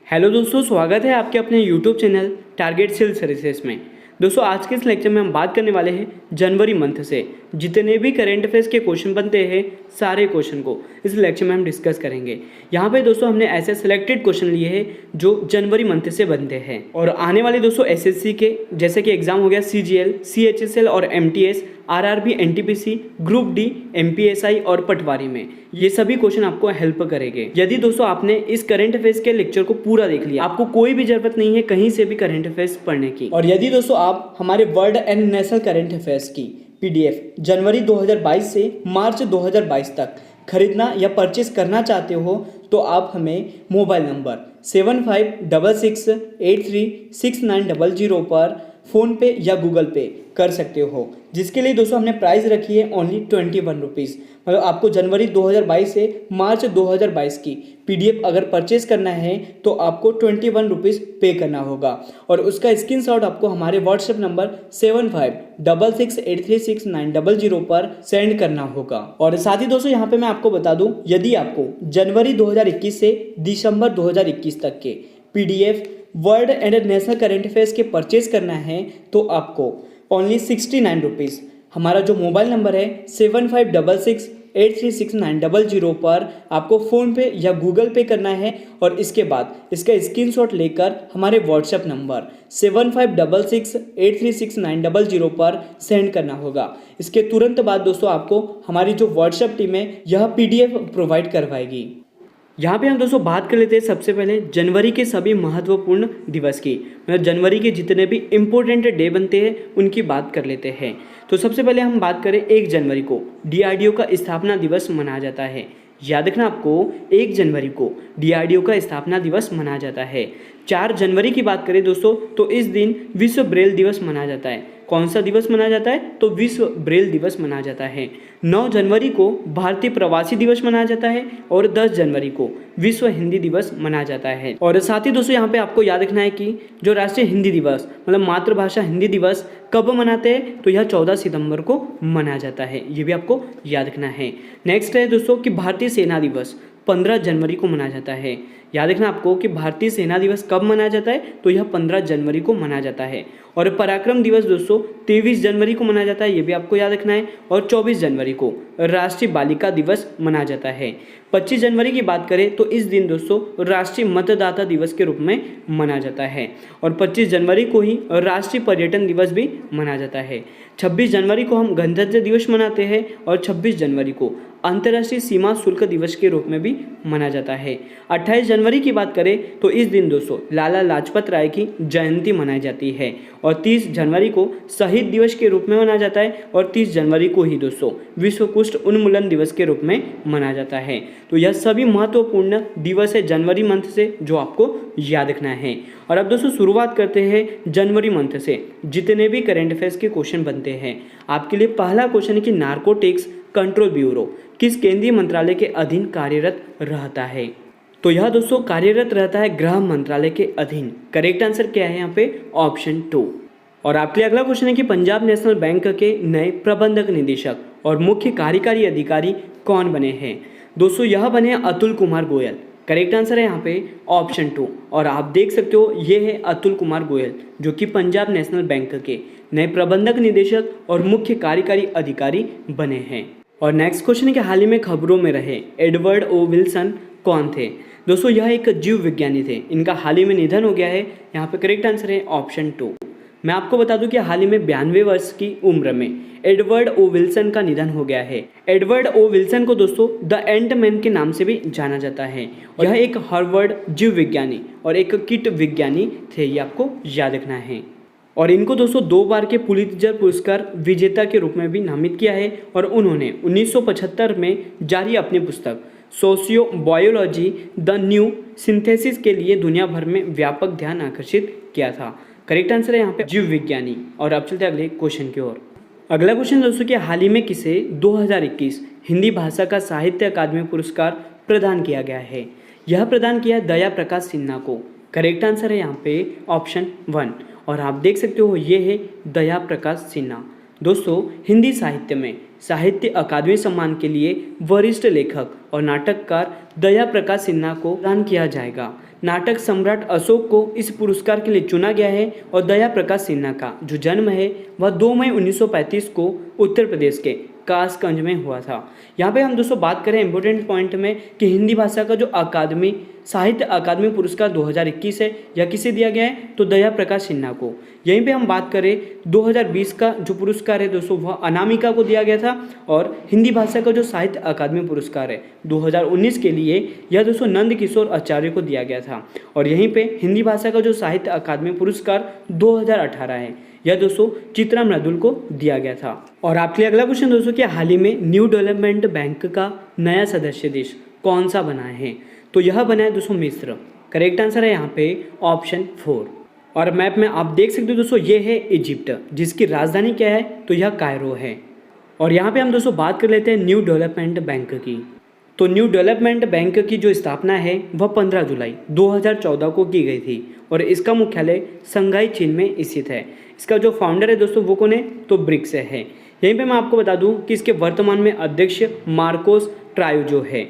Hello दोस्तों, स्वागत है आपके अपने YouTube channel target sale services में। दोस्तों आज के इस लेक्चर में हम बात करने वाले हैं जनवरी मंथ से जितने भी करंट अफेयर्स के क्वेश्चन बनते हैं सारे क्वेश्चन को इस लेक्चर में हम डिस्कस करेंगे। यहाँ पे दोस्तों हमने ऐसे सिलेक्टेड क्वेश्चन लिए हैं जो जनवरी मंथ से बनते हैं और आने वाले दोस्तों एसएससी के जैसे कि एग्जाम हो गया सीजीएल, सीएचएसएल और MTS, RRB, NTPC, group D, MPSI और पटवारी में ये सभी क्वेश्चन आपको हेल्प करेंगे। यदि दोस्तों आपने इस करंट अफेयर्स के लेक्चर को पूरा देख लिया, आपको कोई भी जरूरत नहीं है कहीं से भी करंट अफेयर्स पढ़ने की। और यदि दोस्तों आप हमारे world and national current affairs की पीडीएफ जनवरी 2022 से मार्च 2022 तक खरीदना या परचेस करना चाहते हो तो आप हमें मोबाइल नंबर 7566836900 पर फ़ोन पे या गूगल पे कर सकते हो, जिसके लिए दोस्तों हमने प्राइस रखी है ओनली 21 रुपीज़। मतलब आपको जनवरी 2022 से मार्च 2022 की पीडीएफ अगर परचेस करना है तो आपको 21 रुपीज़ पे करना होगा और उसका स्क्रीनशॉट आपको हमारे व्हाट्सएप नंबर 7566836900 पर सेंड करना होगा। और साथ ही दोस्तों यहाँ पे मैं आपको बता दूँ, यदि आपको जनवरी 2021 से दिसंबर 2021 तक के PDF world and national current affairs के परचेज करना है तो आपको ओनली 69 रुपीज़ हमारा जो मोबाइल नंबर है 7566836900 पर आपको फ़ोन पे या गूगल पे करना है और इसके बाद इसका स्क्रीनशॉट लेकर हमारे व्हाट्सएप नंबर 7566836900 पर सेंड करना होगा। इसके तुरंत बाद दोस्तों आपको हमारी जो व्हाट्सएप टीम है यह पीडीएफ प्रोवाइड करवाएगी। यहाँ पे हम दोस्तों बात कर लेते हैं सबसे पहले जनवरी के सभी महत्वपूर्ण दिवस की, मतलब जनवरी के जितने भी इम्पोर्टेंट डे बनते हैं उनकी बात कर लेते हैं। तो सबसे पहले हम बात करें 1 जनवरी को डीआरडीओ का स्थापना दिवस मनाया जाता है। याद रखना आपको 1 जनवरी को डीआरडीओ का स्थापना दिवस मनाया जाता है। 4 जनवरी की बात करें दोस्तों तो इस दिन विश्व ब्रेल दिवस मनाया जाता है। कौन सा दिवस मनाया जाता है तो विश्व ब्रेल दिवस मनाया जाता है। 9 जनवरी को भारतीय प्रवासी दिवस मनाया जाता है और 10 जनवरी को विश्व हिंदी दिवस मनाया जाता है। और साथ ही दोस्तों यहाँ पे आपको याद रखना है कि जो राष्ट्रीय हिंदी दिवस मतलब मातृभाषा हिंदी दिवस कब मनाते हैं तो यह 14 सितंबर को मनाया जाता है, ये भी आपको याद रखना है। नेक्स्ट है दोस्तों कि भारतीय सेना दिवस 15 जनवरी को मनाया जाता है। याद रखना आपको कि भारतीय सेना दिवस कब मनाया जाता है तो यह 15 जनवरी को मनाया जाता है। और पराक्रम दिवस दोस्तों 23 जनवरी को मनाया जाता है, ये भी आपको याद रखना है। और 24 जनवरी को राष्ट्रीय बालिका दिवस मनाया जाता है। 25 जनवरी की बात करें तो इस दिन दोस्तों राष्ट्रीय मतदाता दिवस के रूप में मनाया जाता है। और 25 जनवरी को ही राष्ट्रीय पर्यटन दिवस भी मनाया जाता है। 26 जनवरी को हम गणतंत्र दिवस मनाते हैं और 26 जनवरी को अंतर्राष्ट्रीय सीमा शुल्क दिवस के रूप में भी मनाया जाता है। 28 जनवरी की बात करें तो इस दिन दोस्तों लाला लाजपत राय की जयंती मनाई जाती है। और 30 जनवरी को शहीद दिवस के रूप में मनाया जाता है और 30 जनवरी को ही दोस्तों विश्व कुष्ठ उन्मूलन दिवस के रूप में मनाया जाता है। तो यह सभी महत्वपूर्ण दिवस है जनवरी मंथ से जो आपको याद रखना है। और अब दोस्तों शुरुआत करते हैं जनवरी मंथ से जितने भी करंट अफेयर्स के क्वेश्चन बनते हैं। आपके लिए पहला क्वेश्चन है कि नार्कोटिक्स कंट्रोल ब्यूरो किस केंद्रीय मंत्रालय के अधीन कार्यरत रहता है। तो यह दोस्तों कार्यरत रहता है गृह मंत्रालय के अधीन। करेक्ट आंसर क्या है यहाँ पे ऑप्शन 2। और आपके लिए अगला क्वेश्चन है कि पंजाब नेशनल बैंक के नए प्रबंधक निदेशक और मुख्य कार्यकारी अधिकारी कौन बने हैं। दोस्तों यह बने अतुल कुमार गोयल। करेक्ट आंसर है यहाँ पे ऑप्शन 2। और आप देख सकते हो ये है अतुल कुमार गोयल जो कि पंजाब नेशनल बैंक के नए प्रबंधक निदेशक और मुख्य कार्यकारी अधिकारी बने हैं। और नेक्स्ट क्वेश्चन है कि हाल ही में खबरों में रहे एडवर्ड ओ विल्सन कौन थे। दोस्तों यह एक जीव विज्ञानी थे, इनका हाल ही में निधन हो गया है। यहाँ पे करेक्ट आंसर है ऑप्शन 2। मैं आपको बता दूं कि हाल ही में 92 वर्ष की उम्र में एडवर्ड ओ विल्सन का निधन हो गया है। एडवर्ड ओ विल्सन को दोस्तों द एंट मैन के नाम से भी जाना जाता है। और यह एक हार्वर्ड जीव विज्ञानी और एक कीट विज्ञानी थे, ये आपको याद रखना है। और इनको दोस्तों 2 बार के पुलित्जर पुरस्कार विजेता के रूप में भी नामित किया है। और उन्होंने 1975 में जारी अपनी पुस्तक socio biology the new synthesis के लिए दुनिया भर में व्यापक ध्यान आकर्षित किया था। करेक्ट आंसर है यहाँ पे जीव विज्ञानी। और अब चलते हैं अगले क्वेश्चन की ओर। अगला क्वेश्चन दोस्तों कि हाल ही में किसे 2021 हिंदी भाषा का साहित्य अकादमी पुरस्कार प्रदान किया गया है। यह प्रदान किया दया प्रकाश सिन्हा को। करेक्ट आंसर है यहाँ पे ऑप्शन 1। और आप देख सकते हो ये है दया प्रकाश सिन्हा। दोस्तों हिंदी साहित्य में साहित्य अकादमी सम्मान के लिए वरिष्ठ लेखक और नाटककार दया प्रकाश सिन्हा को प्रदान किया जाएगा। नाटक सम्राट अशोक को इस पुरस्कार के लिए चुना गया है और दया प्रकाश सिन्हा का जो जन्म है वह 2 मई 1935 को उत्तर प्रदेश के कासगंज में हुआ था। यहाँ पे हम दोस्तों बात करें इंपॉर्टेंट पॉइंट में कि हिंदी भाषा का जो साहित्य अकादमी पुरस्कार 2021 है यह किसे दिया गया है, तो दया प्रकाश सिन्हा को। यहीं पे हम बात करें 2020 का जो पुरस्कार है दोस्तों वह अनामिका को दिया गया था। और हिंदी भाषा का जो साहित्य अकादमी पुरस्कार है 2019 के लिए यह दोस्तों नंद किशोर आचार्य को दिया गया था। और यहीं पे हिंदी भाषा का जो साहित्य अकादमी पुरस्कार 2018 है यह दोस्तों चित्रा मृदुल को दिया गया था। और आपके लिए अगला क्वेश्चन दोस्तों कि हाल ही में न्यू डेवलपमेंट बैंक का नया सदस्य देश कौन सा बना है, तो यह बना है दोस्तों मिस्र। करेक्ट आंसर है यहाँ पे ऑप्शन 4। और मैप में आप देख सकते हो दोस्तों ये है इजिप्ट, जिसकी राजधानी क्या है, तो यह कायरो है। और यहाँ पे हम दोस्तों बात कर लेते हैं न्यू डेवलपमेंट बैंक की। तो न्यू डेवलपमेंट बैंक की जो स्थापना है वह 15 जुलाई 2014 को की गई थी और इसका मुख्यालय शंघाई चीन में स्थित है। इसका जो फाउंडर है दोस्तों वो कौन है, तो ब्रिक्स है। यहीं पे मैं आपको बता दूं कि इसके वर्तमान में अध्यक्ष मार्कोस ट्रायोजो है।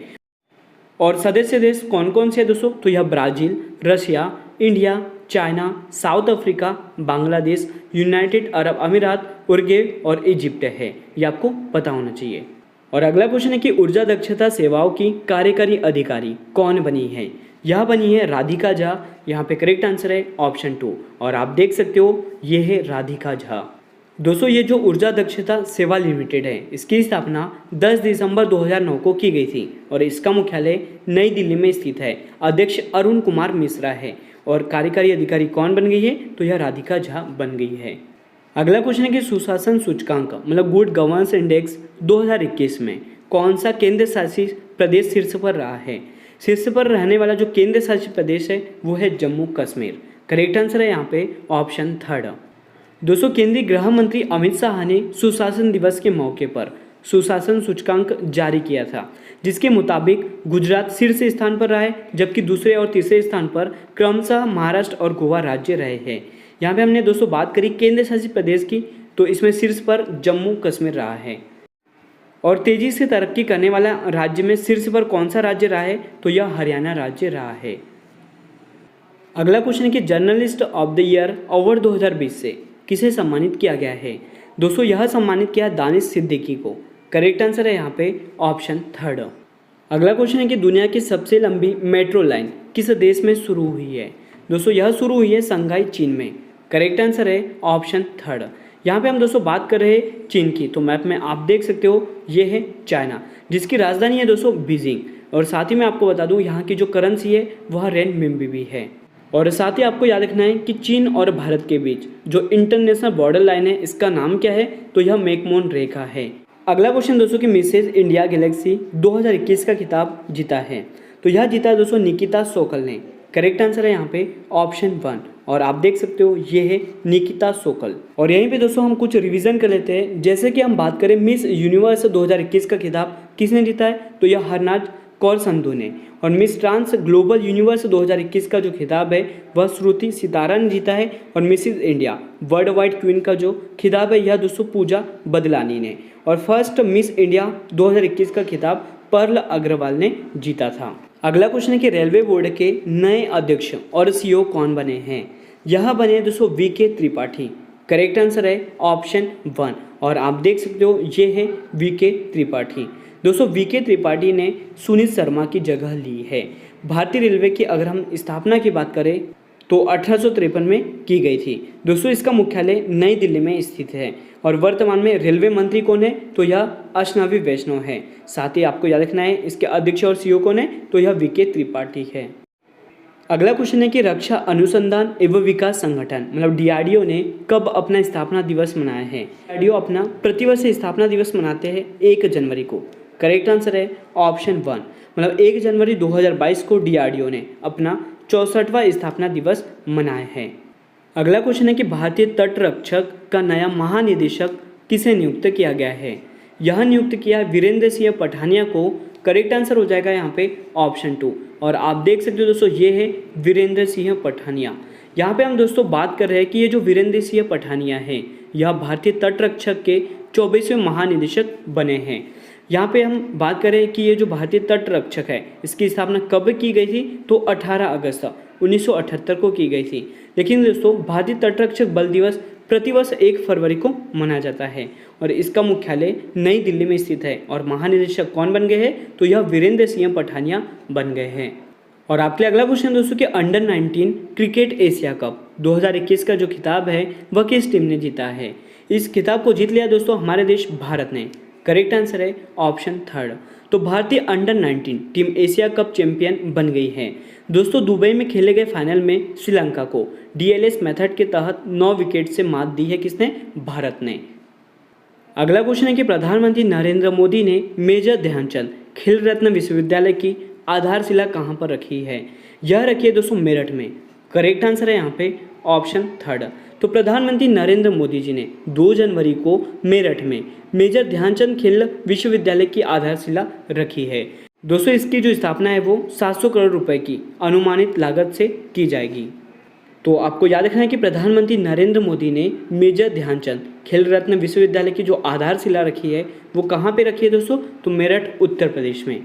और सदस्य देश कौन कौन से हैं दोस्तों, तो यह Brazil, Russia, India, China, south Africa, Bangladesh, United Arab अमीरात, उरुग्वे और इजिप्ट है। ये आपको पता होना चाहिए। और अगला क्वेश्चन है कि ऊर्जा दक्षता सेवाओं की कार्यकारी अधिकारी कौन बनी है। यह बनी है राधिका झा। यहाँ पे करेक्ट आंसर है ऑप्शन 2। और आप देख सकते हो ये है राधिका झा। दोस्तों ये जो ऊर्जा दक्षता सेवा लिमिटेड है इसकी स्थापना 10 दिसंबर 2009 को की गई थी और इसका मुख्यालय नई दिल्ली में स्थित है। अध्यक्ष अरुण कुमार मिश्रा है और कार्यकारी अधिकारी कौन बन गई है, तो यह राधिका झा बन गई है। अगला क्वेश्चन है कि सुशासन सूचकांक मतलब गुड गवर्नेंस इंडेक्स 2021 में कौन सा केंद्र शासित प्रदेश शीर्ष पर रहा है। शीर्ष पर रहने वाला जो केंद्र शासित प्रदेश है वो है जम्मू कश्मीर। करेक्ट आंसर है यहाँ पे ऑप्शन 3। दोस्तों केंद्रीय गृह मंत्री अमित शाह ने सुशासन दिवस के मौके पर सुशासन सूचकांक जारी किया था, जिसके मुताबिक गुजरात शीर्ष स्थान पर रहा है, जबकि दूसरे और तीसरे स्थान पर क्रमशः महाराष्ट्र और गोवा राज्य रहे हैं। यहाँ पे हमने दोस्तों बात करी केंद्र शासित प्रदेश की, तो इसमें शीर्ष पर जम्मू कश्मीर रहा है। और तेजी से तरक्की करने वाला राज्य में शीर्ष पर कौन सा राज्य रहा है, तो यह हरियाणा राज्य रहा है। अगला क्वेश्चन है कि journalist of the year award 2020 से किसे सम्मानित किया गया है। दोस्तों यह सम्मानित किया दानिश सिद्दीकी को। करेक्ट आंसर है यहाँ पे ऑप्शन 3। अगला क्वेश्चन है कि दुनिया की सबसे लंबी मेट्रो लाइन किस देश में शुरू हुई है। दोस्तों यह शुरू हुई है शंघाई चीन में। करेक्ट आंसर है ऑप्शन 3। यहाँ पे हम दोस्तों बात कर रहे हैं चीन की, तो मैप में आप देख सकते हो ये है चाइना, जिसकी राजधानी है दोस्तों बीजिंग। और साथ ही मैं आपको बता दूँ यहाँ की जो करेंसी है वह रेनमिनबी भी है। और साथ ही आपको याद रखना है कि चीन और भारत के बीच जो इंटरनेशनल बॉर्डर लाइन है इसका नाम क्या है, तो यह मैकमोहन रेखा है। अगला क्वेश्चन दोस्तों कि मिसेज इंडिया गैलेक्सी 2021 का खिताब जीता है, तो यह जीता है दोस्तों निकिता सोकल ने। करेक्ट आंसर है यहाँ पे ऑप्शन 1। और आप देख सकते हो ये है निकिता सोकल। और यहीं पे दोस्तों हम कुछ रिवीजन कर लेते हैं। जैसे कि हम बात करें मिस यूनिवर्स 2021 का खिताब किसने जीता है, तो यह हरनाज कौर संधू ने। और मिस ट्रांस ग्लोबल यूनिवर्स 2021 का जो खिताब है वह श्रुति सितारा ने जीता है। और Mrs India world wide queen का जो खिताब है यह दोस्तों पूजा बदलानी ने। और फर्स्ट मिस इंडिया 2021 का खिताब पर्ल अग्रवाल ने जीता था। अगला क्वेश्चन है कि रेलवे बोर्ड के नए अध्यक्ष और सीईओ कौन बने हैं। यह बने दोस्तों वीके त्रिपाठी। करेक्ट आंसर है ऑप्शन 1। और आप देख सकते हो ये है वीके त्रिपाठी। दोस्तों वीके त्रिपाठी ने सुनीत शर्मा की जगह ली है। भारतीय रेलवे की अगर हम स्थापना की बात करें तो 1853 में की गई थी। दोस्तों इसका मुख्यालय नई दिल्ली में स्थित है। और वर्तमान में रेलवे मंत्री कौन है, तो यह अश्विनी वैष्णव है। साथ ही आपको याद रखना है इसके अध्यक्ष और सीईओ कौन है, तो यह वीके त्रिपाठी है। अगला क्वेश्चन है कि रक्षा अनुसंधान एवं विकास संगठन मतलब डीआरडीओ ने कब अपना स्थापना दिवस मनाया है। डीआरडीओ अपना प्रतिवर्ष स्थापना दिवस मनाते हैं 1 जनवरी को। करेक्ट आंसर है ऑप्शन 1। मतलब 1 जनवरी 2022 को डीआरडीओ ने अपना 64वां स्थापना दिवस मनाया है। अगला क्वेश्चन है कि भारतीय तट रक्षक का नया महानिदेशक किसे नियुक्त किया गया है। यह नियुक्त किया वीरेंद्र सिंह पठानिया को। करेक्ट आंसर हो जाएगा यहाँ पे ऑप्शन 2। और आप देख सकते हो दोस्तों ये है वीरेंद्र सिंह पठानिया। यहाँ पे हम दोस्तों बात कर रहे हैं कि ये जो वीरेंद्र सिंह पठानिया है यह भारतीय तट रक्षक के 24वें महानिदेशक बने हैं। यहाँ पे हम बात करें कि ये जो भारतीय तट रक्षक है इसकी स्थापना कब की गई थी, तो 18 अगस्त 1978 को की गई थी। लेकिन दोस्तों भारतीय तट रक्षक बल दिवस प्रतिवर्ष 1 फरवरी को मनाया जाता है और इसका मुख्यालय नई दिल्ली में स्थित है। और महानिदेशक कौन बन गए हैं, तो यह वीरेंद्र सिंह पठानिया बन गए हैं। और आपके अगला क्वेश्चन दोस्तों कि अंडर 19 क्रिकेट एशिया कप 2021 का जो खिताब है वह किस टीम ने जीता है। इस खिताब को जीत लिया दोस्तों हमारे देश भारत ने। करेक्ट आंसर है ऑप्शन थर्ड। तो भारतीय under 19 team Asia cup champion बन गई है। दोस्तों दुबई में खेले गए फाइनल में श्रीलंका को DLS मेथड के तहत 9 विकेट से मात दी है किसने, भारत ने। अगला क्वेश्चन है कि प्रधानमंत्री नरेंद्र मोदी ने मेजर ध्यानचंद खेल रत्न विश्वविद्यालय की आधारशिला कहाँ पर रखी है। यह रखी है दोस्तों मेरठ में। करेक्ट आंसर है यहाँ पे ऑप्शन थर्ड। तो प्रधानमंत्री नरेंद्र मोदी जी ने 2 जनवरी को मेरठ में मेजर ध्यानचंद खेल विश्वविद्यालय की आधारशिला रखी है। दोस्तों इसकी जो स्थापना है वो 700 करोड़ रुपए की अनुमानित लागत से की जाएगी। तो आपको याद रखना है कि प्रधानमंत्री नरेंद्र मोदी ने मेजर ध्यानचंद खेल रत्न विश्वविद्यालय की जो आधारशिला रखी है वो कहाँ पे रखी है दोस्तों, तो मेरठ उत्तर प्रदेश में।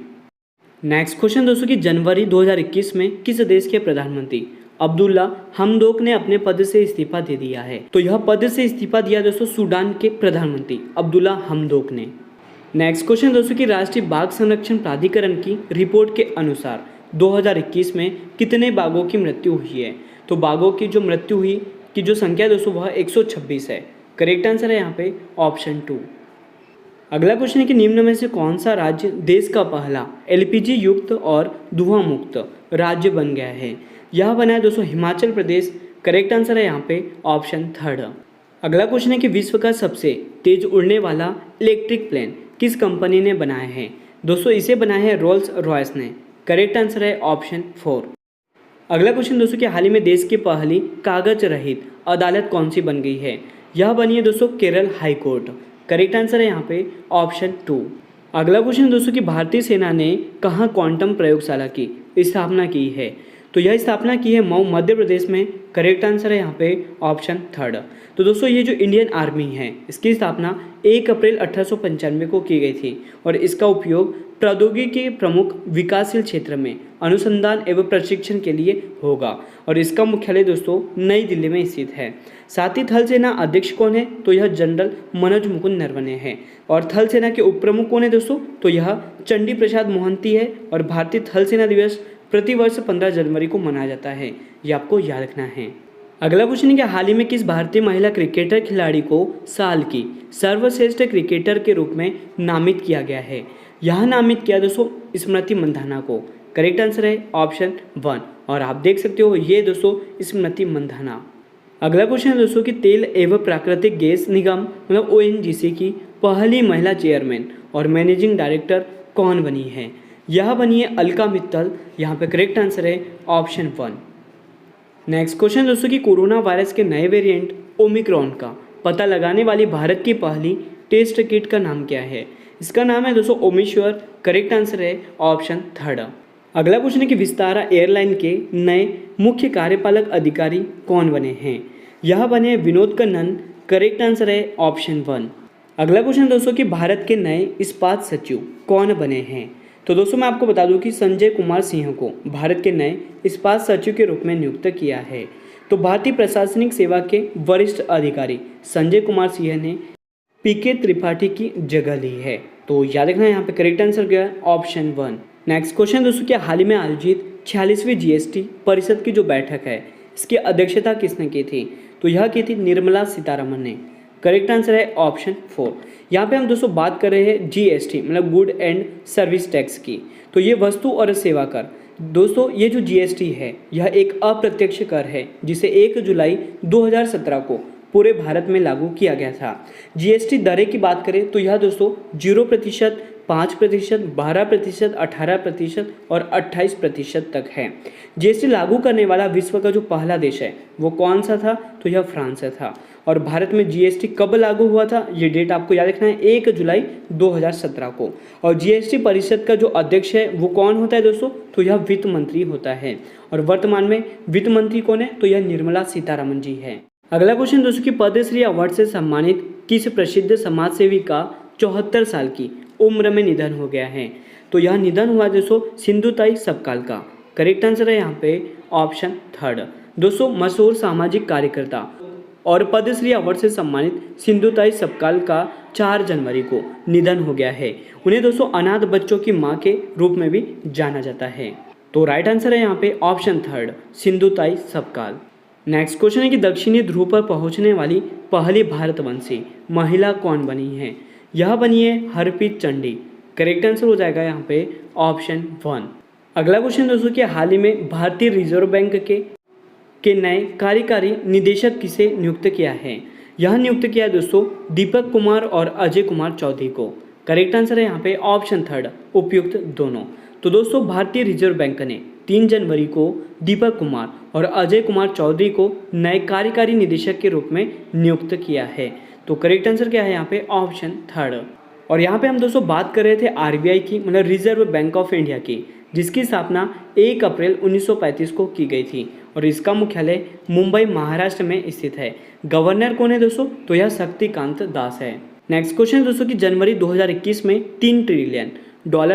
नेक्स्ट क्वेश्चन दोस्तों कि जनवरी 2021 में किस देश के प्रधानमंत्री अब्दुल्ला हमदोक ने अपने पद से इस्तीफा दे दिया है। तो यह पद से इस्तीफा दिया दोस्तों सूडान के प्रधानमंत्री अब्दुल्ला हमदोक ने। नेक्स्ट क्वेश्चन दोस्तों कि राष्ट्रीय बाघ संरक्षण प्राधिकरण की रिपोर्ट के अनुसार 2021 में कितने बाघों की मृत्यु हुई है। तो बाघों की जो मृत्यु हुई की जो संख्या दोस्तों वह 126 है। करेक्ट आंसर है यहाँ पे ऑप्शन 2। अगला क्वेश्चन है कि निम्न में से कौन सा राज्य देश का पहला LPG युक्त और धुआं मुक्त राज्य बन गया है। यह बना है दोस्तों हिमाचल प्रदेश। करेक्ट आंसर है यहाँ पे ऑप्शन थर्ड। अगला क्वेश्चन है कि विश्व का सबसे तेज उड़ने वाला इलेक्ट्रिक प्लेन किस कंपनी ने बनाया है। दोस्तों इसे बनाया है रोल्स रॉयस ने। करेक्ट आंसर है ऑप्शन 4। अगला क्वेश्चन दोस्तों कि हाल ही में देश की पहली कागज रहित अदालत कौन सी बन गई है। यह बनी है दोस्तों Kerala high court. Correct answer है यहाँ पे ऑप्शन 2। अगला क्वेश्चन दोस्तों कि भारतीय सेना ने कहाँ क्वांटम प्रयोगशाला की स्थापना की है। तो यह स्थापना की है मऊ मध्य प्रदेश में। करेक्ट आंसर है यहाँ पे ऑप्शन 3। तो दोस्तों ये जो इंडियन आर्मी है इसकी स्थापना 1 अप्रैल 1895 को की गई थी और इसका उपयोग प्रौद्योगिकी के प्रमुख विकासशील क्षेत्र में अनुसंधान एवं प्रशिक्षण के लिए होगा और इसका मुख्यालय दोस्तों नई दिल्ली में स्थित है। साथ ही थल सेना अध्यक्ष कौन है, तो यह जनरल मनोज मुकुंद नरवणे है। और थल सेना के उप प्रमुख कौन है दोस्तों, तो यह चंडी प्रसाद मोहंती है। और भारतीय थल सेना दिवस प्रतिवर्ष 15 जनवरी को मनाया जाता है, ये आपको याद रखना है। अगला क्वेश्चन है कि हाल ही में किस भारतीय महिला क्रिकेटर खिलाड़ी को साल की सर्वश्रेष्ठ क्रिकेटर के रूप में नामित किया गया है। यह नामित किया दोस्तों स्मृति मंधाना को। करेक्ट आंसर है ऑप्शन 1 और आप देख सकते हो ये दोस्तों स्मृति मंधाना। अगला क्वेश्चन है दोस्तों कि तेल एवं प्राकृतिक गैस निगम मतलब ONGC की पहली महिला चेयरमैन और मैनेजिंग डायरेक्टर कौन बनी है। यह बनी है अलका मित्तल। यहाँ पे करेक्ट आंसर है ऑप्शन 1। नेक्स्ट क्वेश्चन दोस्तों कि कोरोना वायरस के नए वेरिएंट ओमिक्रॉन का पता लगाने वाली भारत की पहली टेस्ट किट का नाम क्या है। इसका नाम है दोस्तों ओमिश्योर। करेक्ट आंसर है ऑप्शन 3। अगला क्वेश्चन है कि विस्तारा एयरलाइन के नए मुख्य कार्यपालक अधिकारी कौन बने हैं। यह बने विनोद कन्नन। करेक्ट आंसर है ऑप्शन 1। अगला क्वेश्चन दोस्तों कि भारत के नए इस्पात सचिव कौन बने हैं। तो दोस्तों मैं आपको बता दूं कि संजय कुमार सिंह को भारत के नए इस्पात सचिव के रूप में नियुक्त किया है। तो भारतीय प्रशासनिक सेवा के वरिष्ठ अधिकारी संजय कुमार सिंह ने PK त्रिपाठी की जगह ली है। तो याद रखना यहाँ पे करेक्ट आंसर क्या है ऑप्शन 1। नेक्स्ट क्वेश्चन दोस्तों क्या हाल ही में आयोजित 46वीं GST परिषद की जो बैठक है इसकी अध्यक्षता किसने की थी। तो यह की थी निर्मला सीतारमण ने। करेक्ट आंसर है ऑप्शन 4। यहाँ पे हम दोस्तों बात कर रहे हैं GST मतलब गुड एंड सर्विस टैक्स की। तो ये वस्तु और सेवा कर दोस्तों ये जो GST है यह एक अप्रत्यक्ष कर है जिसे 1 जुलाई 2017 को पूरे भारत में लागू किया गया था। GST दरें की बात करें तो यह दोस्तों 0%, 5%, 12%, 18% और 28% तक है। GST लागू करने वाला विश्व का जो पहला देश है वो कौन सा था, तो यह फ्रांस था। और भारत में GST कब लागू हुआ था, ये डेट आपको याद रखना है 1 जुलाई 2017 को। और GST परिषद का जो अध्यक्ष है वो कौन होता है दोस्तों, तो यह वित्त मंत्री होता है। और वर्तमान में वित्त मंत्री कौन है, तो यह निर्मला सीतारमण जी है। अगला क्वेश्चन दोस्तों कि पद्मश्री अवार्ड से सम्मानित किस प्रसिद्ध समाजसेवी का 74 साल की उम्र में निधन हो गया है? तो यह निधन हुआ दोस्तों सिंधुताई सपकाल का। करेक्ट आंसर है यहाँ पे ऑप्शन थर्ड। दोस्तों मशहूर सामाजिक कार्यकर्ता और पद्मश्री अवार्ड से सम्मानित सिंधुताई सपकाल का 4 जनवरी को निधन हो गया है। उन्हें दोस्तों अनाथ बच्चों की मां के रूप में भी जाना जाता है। तो राइट आंसर है यहाँ पे option third, Sindhutai Sapkal. Next question है कि दक्षिणी ध्रुव पर पहुंचने वाली पहली भारतवंशी महिला कौन बनी है? यह बनी है हरप्रीत चंडी। करेक्ट आंसर हो जाएगा यहाँ पे ऑप्शन 1। अगला क्वेश्चन दोस्तों कि हाल ही में भारतीय रिजर्व बैंक के नए कार्यकारी निदेशक किसे नियुक्त किया है? यह नियुक्त किया है दोस्तों दीपक कुमार और अजय कुमार चौधरी को। करेक्ट आंसर है यहाँ पे ऑप्शन थर्ड, उपयुक्त दोनों। तो दोस्तों भारतीय रिजर्व बैंक ने 3 जनवरी को दीपक कुमार और अजय कुमार चौधरी को नए कार्यकारी निदेशक के रूप में नियुक्त किया है। तो करेक्ट आंसर क्या है यहाँ पे ऑप्शन थर्ड। और यहाँ पे हम दोस्तों बात कर रहे थे आरबीआई की, मतलब रिजर्व बैंक ऑफ इंडिया की, जिसकी स्थापना 1 अप्रैल 1935 को की गई थी और इसका मुख्यालय मुंबई महाराष्ट्र में स्थित है। गवर्नर कौन है दोस्तों? तो यह शक्तिकांत दास है। नेक्स्ट क्वेश्चन है दोस्तों कि जनवरी 2021 में $3 ट्रिलियन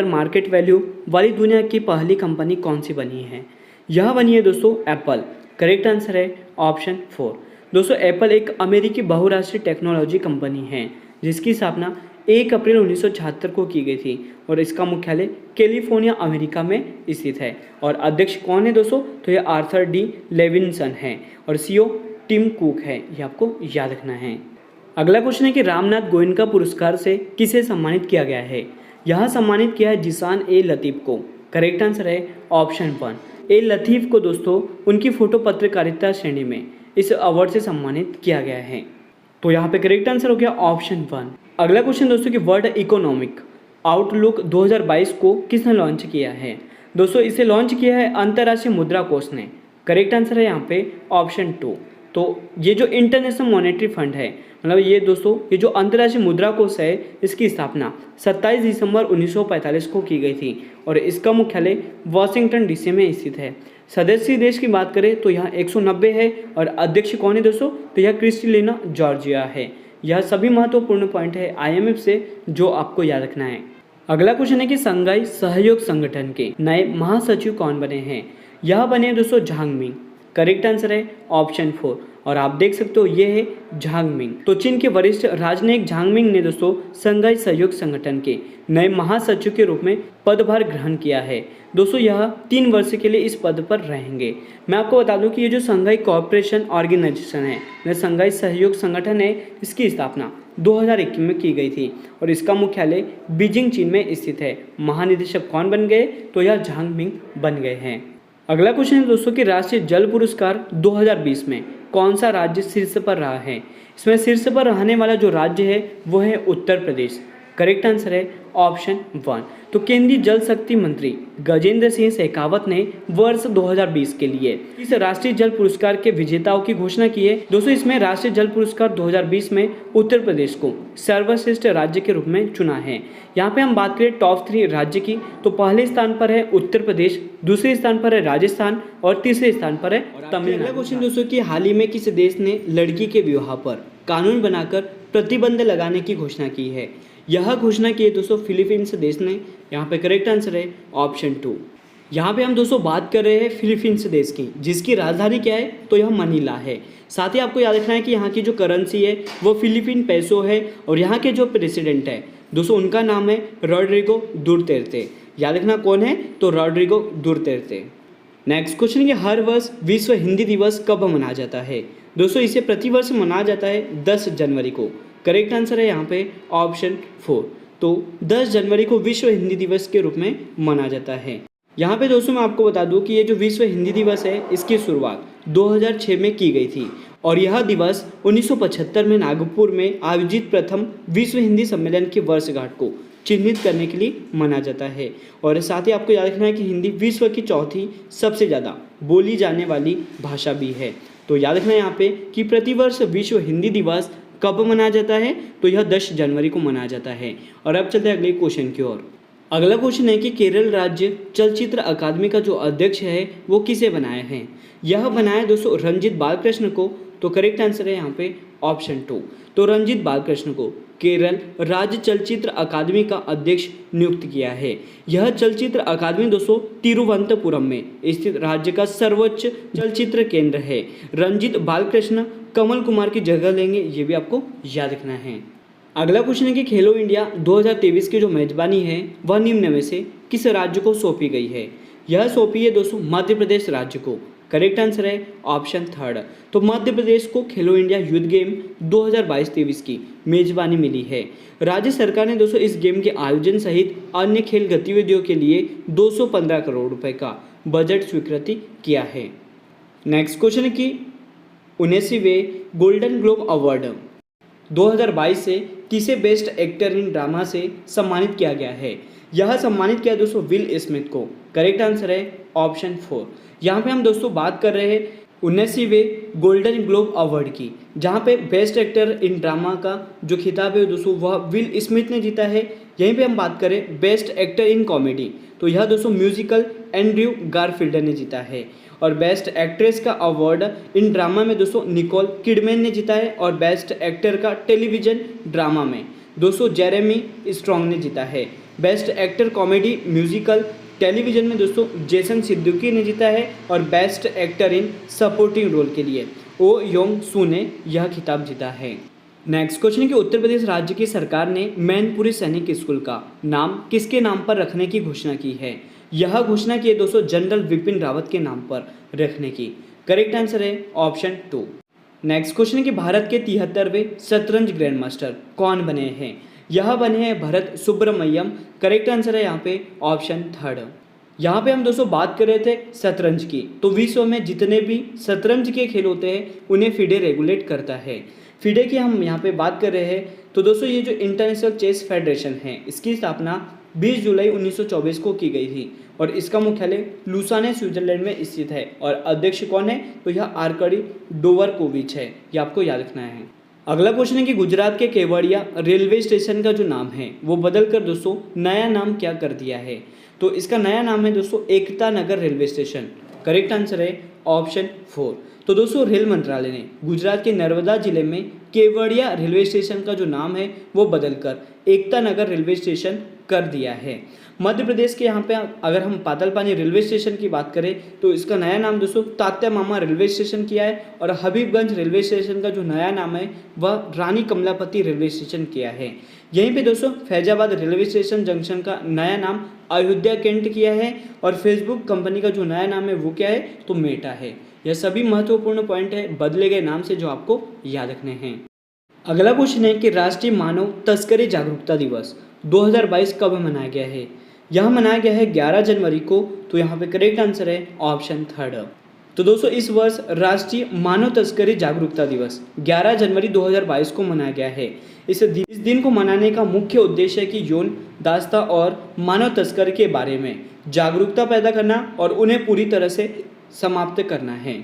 मार्केट वैल्यू वाली दुनिया की पहली कंपनी कौन सी बनी है? यह बनी है दोस्तों एप्पल। करेक्ट आंसर है ऑप्शन 4। दोस्तों एप्पल एक अमेरिकी बहुराष्ट्रीय टेक्नोलॉजी कंपनी है जिसकी स्थापना 1 अप्रैल 1976 को की गई थी और इसका मुख्यालय कैलिफोर्निया अमेरिका में स्थित है। और अध्यक्ष कौन है दोस्तों? तो यह आर्थर डी लेविंसन है और सीईओ टिम कुक है। ये आपको याद रखना है। अगला क्वेश्चन है कि रामनाथ गोयनका पुरस्कार से किसे सम्मानित किया गया है? यह सम्मानित किया है जिसान ए लतीफ़ को। करेक्ट आंसर है ऑप्शन 1। ए लतीफ़ को दोस्तों उनकी फोटो पत्रकारिता श्रेणी में इस अवार्ड से सम्मानित किया गया है। तो यहाँ पे करेक्ट आंसर हो गया ऑप्शन 1। अगला क्वेश्चन दोस्तों कि वर्ल्ड इकोनॉमिक आउटलुक 2022 को किसने लॉन्च किया है? दोस्तों इसे लॉन्च किया है अंतर्राष्ट्रीय मुद्रा कोष ने। करेक्ट आंसर है यहाँ पे ऑप्शन 2। तो ये जो इंटरनेशनल मॉनेटरी फंड है, मतलब ये दोस्तों ये जो अंतर्राष्ट्रीय मुद्रा कोष है, इसकी स्थापना 27 दिसंबर 1945 को की गई थी और इसका मुख्यालय वाशिंगटन डीसी में स्थित है। सदस्य देश की बात करें तो यहाँ 190 है और अध्यक्ष कौन है दोस्तों? तो यह क्रिस्टलिना जॉर्जिया है। यह सभी महत्वपूर्ण पॉइंट है आईएमएफ से जो आपको याद रखना है। अगला क्वेश्चन है कि शंघाई सहयोग संगठन के नए महासचिव कौन बने हैं? यह बने दोस्तों झांग मिंग। करेक्ट आंसर है ऑप्शन 4 और आप देख सकते हो ये है झांग मिंग। तो चीन के वरिष्ठ राजनयिक झांग मिंग ने दोस्तों शंघाई सहयोग संगठन के नए महासचिव के रूप में पदभार ग्रहण किया है। दोस्तों यह 3 वर्ष के लिए इस पद पर रहेंगे। मैं आपको बता दूं कि ये जो शंघाई कोऑपरेशन ऑर्गेनाइजेशन है, शंघाई सहयोग संगठन है, इसकी स्थापना 2021 में की गई थी और इसका मुख्यालय बीजिंग चीन में स्थित है। महानिदेशक कौन बन गए? तो यह झांग मिंग बन गए हैं। अगला क्वेश्चन है दोस्तों कि राष्ट्रीय जल पुरस्कार 2020 में कौन सा राज्य शीर्ष पर रहा है? इसमें शीर्ष पर रहने वाला जो राज्य है वो है उत्तर प्रदेश। करेक्ट आंसर है ऑप्शन 1। तो केंद्रीय जल शक्ति मंत्री गजेंद्र सिंह शेखावत ने वर्ष 2020 के लिए इस राष्ट्रीय जल पुरस्कार के विजेताओं की घोषणा की है। दोस्तों इसमें राष्ट्रीय जल पुरस्कार 2020 में उत्तर प्रदेश को सर्वश्रेष्ठ राज्य के रूप में चुना है। यहाँ पे हम बात करें टॉप 3 राज्य की, तो पहले स्थान पर है उत्तर प्रदेश, दूसरे स्थान पर है राजस्थान और तीसरे स्थान पर है तमिलनाडु। क्वेश्चन दोस्तों कि हाल ही में किस देश ने लड़की के विवाह पर कानून बनाकर प्रतिबंध लगाने की घोषणा की है? यह घोषणा की है दोस्तों फिलीपींस देश ने। यहाँ पे करेक्ट आंसर है ऑप्शन 2। यहाँ पे हम दोस्तों बात कर रहे हैं फिलीपींस देश की, जिसकी राजधानी क्या है? तो यह मनीला है। साथ ही आपको याद रखना है कि यहाँ की जो करेंसी है वो फिलीपीन पैसो है और यहाँ के जो प्रेसिडेंट है दोस्तों उनका नाम है रोड्रिगो दुर्तेर्ते। याद रखना कौन है? तो रोड्रिगो दुर्तेर्ते। नेक्स्ट क्वेश्चन कि हर वर्ष विश्व हिंदी दिवस कब मनाया जाता है? दोस्तों इसे प्रतिवर्ष मनाया जाता है 10 जनवरी को। करेक्ट आंसर है यहाँ पे ऑप्शन 4। तो 10 जनवरी को विश्व हिंदी दिवस के रूप में मनाया जाता है। यहाँ पे दोस्तों मैं आपको बता दूँ कि ये जो विश्व हिंदी दिवस है इसकी शुरुआत 2006 में की गई थी और यह दिवस 1975 में नागपुर में आयोजित प्रथम विश्व हिंदी सम्मेलन की वर्षगांठ को चिन्हित करने के लिए मनाया जाता है। और साथ ही आपको याद रखना है कि हिंदी विश्व की चौथी सबसे ज़्यादा बोली जाने वाली भाषा भी है। तो याद रखना है यहाँ पे कि प्रतिवर्ष विश्व हिंदी दिवस कब मनाया जाता है? तो यह 10 जनवरी को मनाया जाता है। और अब चलते हैं अगले क्वेश्चन की ओर। अगला क्वेश्चन है कि केरल राज्य चलचित्र अकादमी का जो अध्यक्ष है वो किसे बनाया है। यह बनाया दोस्तों रंजीत बालकृष्ण को। तो करेक्ट आंसर है यहाँ पे ऑप्शन 2। तो रंजीत बालकृष्ण को केरल राज्य चलचित्र अकादमी का अध्यक्ष नियुक्त किया है। यह चलचित्र अकादमी दोस्तों तिरुवनंतपुरम में स्थित राज्य का सर्वोच्च चलचित्र केंद्र है। रंजीत बालकृष्ण कमल कुमार की जगह लेंगे, ये भी आपको याद रखना है। अगला क्वेश्चन है कि खेलो इंडिया 2023 की जो मेजबानी है वह निम्न में से किस राज्य को सौंपी गई है। यह सौंपी है दोस्तों मध्य प्रदेश राज्य को। करेक्ट आंसर है ऑप्शन 3। तो मध्य प्रदेश को खेलो इंडिया यूथ गेम 2022-23 की मेजबानी मिली है। राज्य सरकार ने दोस्तों इस गेम के आयोजन सहित अन्य खेल गतिविधियों के लिए 215 करोड़ रुपए का बजट स्वीकृति किया है। नेक्स्ट क्वेश्चन है कि 19वें गोल्डन ग्लोब अवार्ड 2022 से किसे बेस्ट एक्टर इन ड्रामा से सम्मानित किया गया है। यह सम्मानित किया दोस्तों विल स्मिथ को। करेक्ट आंसर है ऑप्शन 4। यहाँ पे हम दोस्तों बात कर रहे हैं 19वें गोल्डन ग्लोब अवार्ड की, जहाँ पे बेस्ट एक्टर इन ड्रामा का जो खिताब है दोस्तों वह विल स्मिथ ने जीता है। यहीं पे हम बात करें बेस्ट एक्टर इन कॉमेडी, तो यह दोस्तों म्यूजिकल एंड्रयू गारफील्ड ने जीता है। और बेस्ट एक्ट्रेस का अवार्ड इन ड्रामा में दोस्तों निकोल किडमैन ने जीता है। और बेस्ट एक्टर का टेलीविजन ड्रामा में दोस्तों जेरेमी स्ट्रॉन्ग ने जीता है। Best actor comedy musical television में दोस्तों जेसन सिद्दीकी ने जीता है। और best actor in supporting role के लिए ओ योंग सू ने यह खिताब जीता है। नेक्स्ट क्वेश्चन है कि उत्तर प्रदेश राज्य की सरकार ने मैनपुरी सैनिक स्कूल का नाम किसके नाम पर रखने की घोषणा की है। यह घोषणा की है दोस्तों जनरल विपिन रावत के नाम पर रखने की। करेक्ट आंसर है ऑप्शन 2। नेक्स्ट क्वेश्चन है कि भारत के 73वें शतरंज ग्रैंड मास्टर कौन बने हैं। यह बने हैं भरत सुब्रमण्यम। करेक्ट आंसर है यहाँ पे ऑप्शन 3। यहाँ पे हम दोस्तों बात कर रहे थे शतरंज की, तो विश्व में जितने भी शतरंज के खेल होते हैं उन्हें फिडे रेगुलेट करता है। फिडे की हम यहाँ पे बात कर रहे हैं, तो दोस्तों ये जो इंटरनेशनल चेस फेडरेशन है इसकी स्थापना 20 जुलाई 1924 को की गई थी। और इसका मुख्यालय लुसाने स्विट्जरलैंड में स्थित है। और अध्यक्ष कौन है, तो यह आर्कडी डोवरकोविच है, ये आपको याद रखना है। अगला क्वेश्चन है कि गुजरात के केवड़िया रेलवे स्टेशन का जो नाम है वो बदलकर दोस्तों नया नाम क्या कर दिया है। तो इसका नया नाम है दोस्तों Ekta Nagar railway station. Correct answer है ऑप्शन 4। तो दोस्तों रेल मंत्रालय ने गुजरात के नर्मदा जिले में केवड़िया रेलवे स्टेशन का जो नाम है वो बदलकर एकता नगर रेलवे स्टेशन कर दिया है। मध्य प्रदेश के यहाँ पे अगर हम पातालपानी रेलवे स्टेशन की बात करें तो इसका नया नाम दोस्तों तात्या मामा रेलवे स्टेशन किया है। और हबीबगंज रेलवे स्टेशन का जो नया नाम है वह रानी कमलापति रेलवे स्टेशन किया है। यहीं पे दोस्तों फैजाबाद रेलवे स्टेशन जंक्शन का नया नाम अयोध्या कैंट किया है। और फेसबुक कंपनी का जो नया नाम है वो क्या है, तो मेटा है। यह सभी महत्वपूर्ण पॉइंट है बदले गए नाम से जो आपको याद रखने हैं। अगला क्वेश्चन है कि राष्ट्रीय मानव तस्करी जागरूकता दिवस 2022 कब मनाया गया है। यह मनाया गया है 11 जनवरी को। तो यहाँ पे करेक्ट आंसर है ऑप्शन 3। तो दोस्तों इस वर्ष राष्ट्रीय मानव तस्करी जागरूकता दिवस 11 जनवरी 2022 को मनाया गया है। इस दिन को मनाने का मुख्य उद्देश्य है कि यौन दास्ता और मानव तस्करी के बारे में जागरूकता पैदा करना और उन्हें पूरी तरह से समाप्त करना है।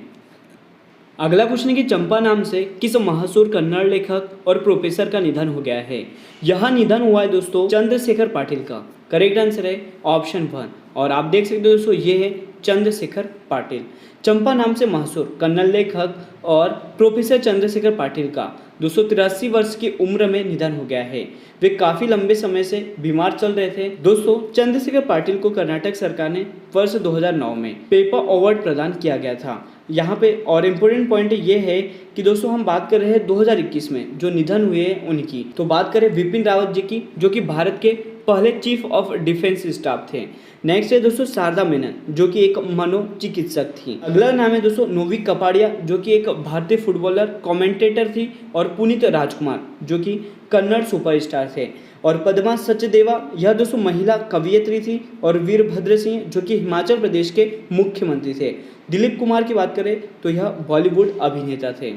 अगला क्वेश्चन है कि चंपा नाम से किस मशहूर कन्नड़ लेखक और प्रोफेसर का निधन हो गया है। यह निधन हुआ है दोस्तों चंद्रशेखर पाटिल का। करेक्ट आंसर है ऑप्शन 1। और आप देख सकते हो दोस्तों ये है चंद्रशेखर पाटिल। चंपा नाम से मशहूर कन्नड़ लेखक और प्रोफेसर चंद्रशेखर पाटिल का 283 वर्ष की उम्र में निधन हो गया है। वे काफ़ी लंबे समय से बीमार चल रहे थे। दोस्तों चंद्रशेखर पाटिल को कर्नाटक सरकार ने वर्ष 2009 में पेपा अवार्ड प्रदान किया गया था। यहाँ पे और इम्पोर्टेंट पॉइंट ये है कि दोस्तों हम बात कर रहे हैं 2021 में जो निधन हुए हैं उनकी, तो बात करें विपिन रावत जी की जो कि भारत के पहले चीफ ऑफ डिफेंस स्टाफ थे। नेक्स्ट है दोस्तों शारदा मेनन जो कि एक मनोचिकित्सक थी। अगला नाम है दोस्तों नोवी कपाड़िया जो कि एक भारतीय फुटबॉलर कमेंटेटर थी। और पुनीत राजकुमार जो कि कन्नड़ सुपरस्टार थे। और पद्मा सचदेवा यह दोस्तों महिला कवियत्री थी। और वीरभद्र सिंह जो कि हिमाचल प्रदेश के मुख्यमंत्री थे। दिलीप कुमार की बात करें तो यह बॉलीवुड अभिनेता थे।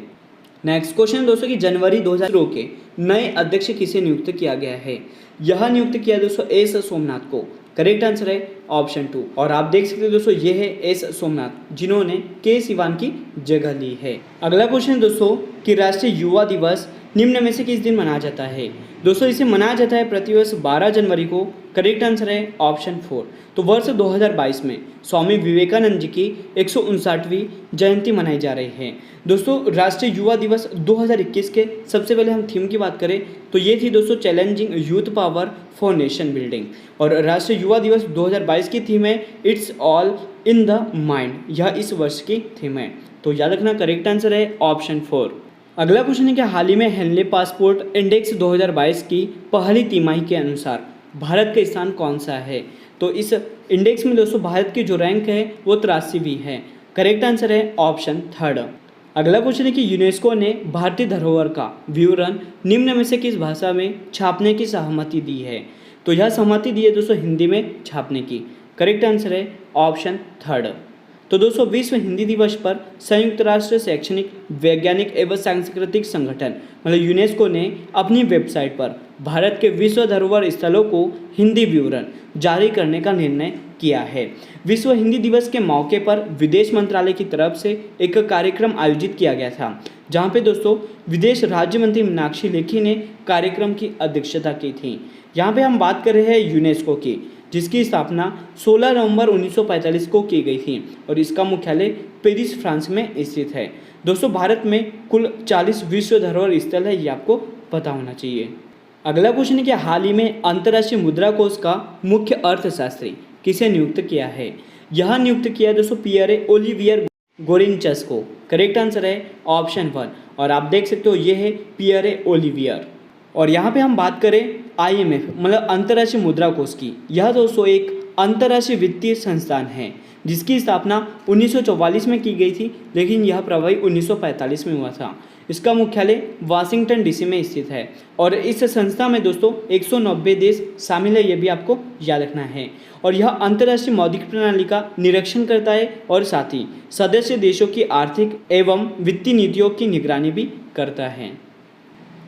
नेक्स्ट क्वेश्चन दोस्तों कि जनवरी 2000 के नए अध्यक्ष किसे नियुक्त किया गया है। यह नियुक्त किया दोस्तों एस सोमनाथ को। करेक्ट आंसर है ऑप्शन 2। और आप देख सकते हो दोस्तों ये है एस सोमनाथ जिन्होंने के सिवान की जगह ली है। अगला क्वेश्चन दोस्तों कि राष्ट्रीय युवा दिवस निम्न में से किस दिन मनाया जाता है। दोस्तों इसे मनाया जाता है प्रतिवर्ष 12 जनवरी को। करेक्ट आंसर है ऑप्शन 4। तो वर्ष 2022 में स्वामी विवेकानंद जी की 159वीं जयंती मनाई जा रही है। दोस्तों राष्ट्रीय युवा दिवस 2021 के सबसे पहले हम थीम की बात करें तो ये थी दोस्तों challenging youth power for nation building, और राष्ट्रीय युवा दिवस 2022 की थीम है it's all in the mind. यह इस वर्ष की थीम है, तो याद रखना करेक्ट आंसर है ऑप्शन 4। अगला क्वेश्चन है कि हाल ही में हेनले पासपोर्ट इंडेक्स 2022 की पहली तिमाही के अनुसार भारत का स्थान कौन सा है? तो इस इंडेक्स में दोस्तों भारत की जो रैंक है वो 83वीं है। करेक्ट आंसर है ऑप्शन 3। अगला क्वेश्चन है कि यूनेस्को ने भारतीय धरोहर का विवरण निम्न में से किस भाषा में छापने की सहमति दी है? तो यह सहमति दी है दोस्तों हिंदी में छापने की। करेक्ट आंसर है ऑप्शन 3। तो दोस्तों विश्व हिंदी दिवस पर संयुक्त राष्ट्र शैक्षणिक वैज्ञानिक एवं सांस्कृतिक संगठन मतलब यूनेस्को ने अपनी वेबसाइट पर भारत के विश्व धरोहर स्थलों को हिंदी विवरण जारी करने का निर्णय किया है। विश्व हिंदी दिवस के मौके पर विदेश मंत्रालय की तरफ से एक कार्यक्रम आयोजित किया गया था, जहां पे दोस्तों विदेश राज्य मंत्री मीनाक्षी लेखी ने कार्यक्रम की अध्यक्षता की थी। यहाँ पे हम बात कर रहे हैं यूनेस्को की, जिसकी स्थापना 16 नवंबर 1945 को की गई थी और इसका मुख्यालय पेरिस फ्रांस में स्थित है। दोस्तों भारत में कुल 40 विश्व धरोहर स्थल है, ये आपको पता होना चाहिए। अगला क्वेश्चन है कि हाल ही में अंतर्राष्ट्रीय मुद्रा कोष का मुख्य अर्थशास्त्री किसे नियुक्त किया है? यह नियुक्त किया दोस्तों पियरे ओलिवियर गोरिंचस को। करेक्ट आंसर है ऑप्शन 1, और आप देख सकते हो ये है पियरे ओलिवियर। और यहाँ पे हम बात करें IMF मतलब अंतर्राष्ट्रीय मुद्रा कोष की, यह दोस्तों एक अंतर्राष्ट्रीय वित्तीय संस्थान है जिसकी स्थापना 1944 में की गई थी, लेकिन यह प्रभावी 1945 में हुआ था। इसका मुख्यालय वाशिंगटन DC में स्थित है और इस संस्था में दोस्तों 190 देश शामिल है, ये भी आपको याद रखना है। और यह अंतर्राष्ट्रीय मौद्रिक प्रणाली का निरीक्षण करता है और साथ ही सदस्य देशों की आर्थिक एवं वित्तीय नीतियों की निगरानी भी करता है।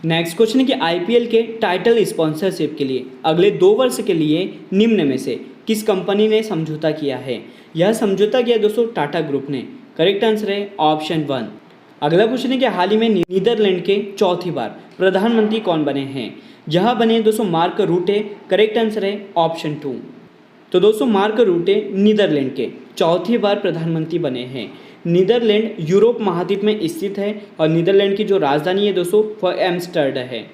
नेक्स्ट क्वेश्चन है कि IPL के टाइटल स्पॉन्सरशिप के लिए अगले 2 वर्ष के लिए निम्न में से किस कंपनी ने समझौता किया है? यह समझौता किया दोस्तों टाटा ग्रुप ने। करेक्ट आंसर है ऑप्शन 1। अगला क्वेश्चन है कि हाल ही में नीदरलैंड के चौथी बार प्रधानमंत्री कौन बने हैं? यह बने दोस्तों मार्क रूटे। करेक्ट आंसर है ऑप्शन 2। तो दोस्तों मार्क रूटे नीदरलैंड के चौथी बार प्रधानमंत्री बने हैं। नीदरलैंड यूरोप महाद्वीप में स्थित है और नीदरलैंड की जो राजधानी है दोस्तों वह एम्स्टर्डम है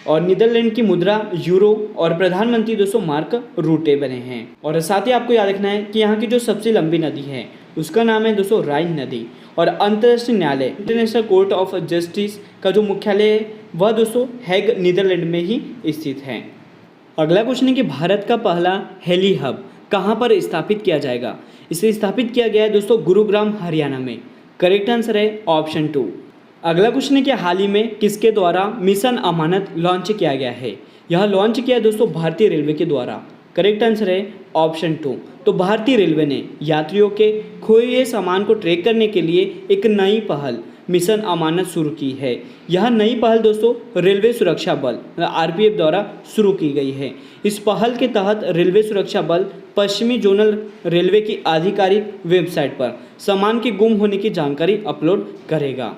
और नीदरलैंड की मुद्रा यूरो और प्रधानमंत्री दोस्तों मार्क रूटे बने हैं। और साथ ही आपको याद रखना है कि यहाँ की जो सबसे लंबी नदी है उसका नाम है दोस्तों राइन नदी। और अंतर्राष्ट्रीय न्यायालय इंटरनेशनल कोर्ट ऑफ जस्टिस का जो मुख्यालय है वह दोस्तों हैग नीदरलैंड में ही स्थित है। अगला क्वेश्चन है कि भारत का पहला हेली हब कहाँ पर स्थापित किया जाएगा? इसे स्थापित किया गया है दोस्तों गुरुग्राम हरियाणा में। करेक्ट आंसर है ऑप्शन 2। अगला क्वेश्चन है कि हाल ही में किसके द्वारा मिशन अमानत लॉन्च किया गया है? यह लॉन्च किया दोस्तों भारतीय रेलवे के द्वारा। करेक्ट आंसर है ऑप्शन 2। तो भारतीय रेलवे ने यात्रियों के खोए हुए सामान को ट्रैक करने के लिए एक नई पहल मिशन अमानत शुरू की है। यह नई पहल दोस्तों रेलवे सुरक्षा बल RPF द्वारा शुरू की गई है। इस पहल के तहत रेलवे सुरक्षा बल पश्चिमी जोनल रेलवे की आधिकारिक वेबसाइट पर सामान के गुम होने की जानकारी अपलोड करेगा।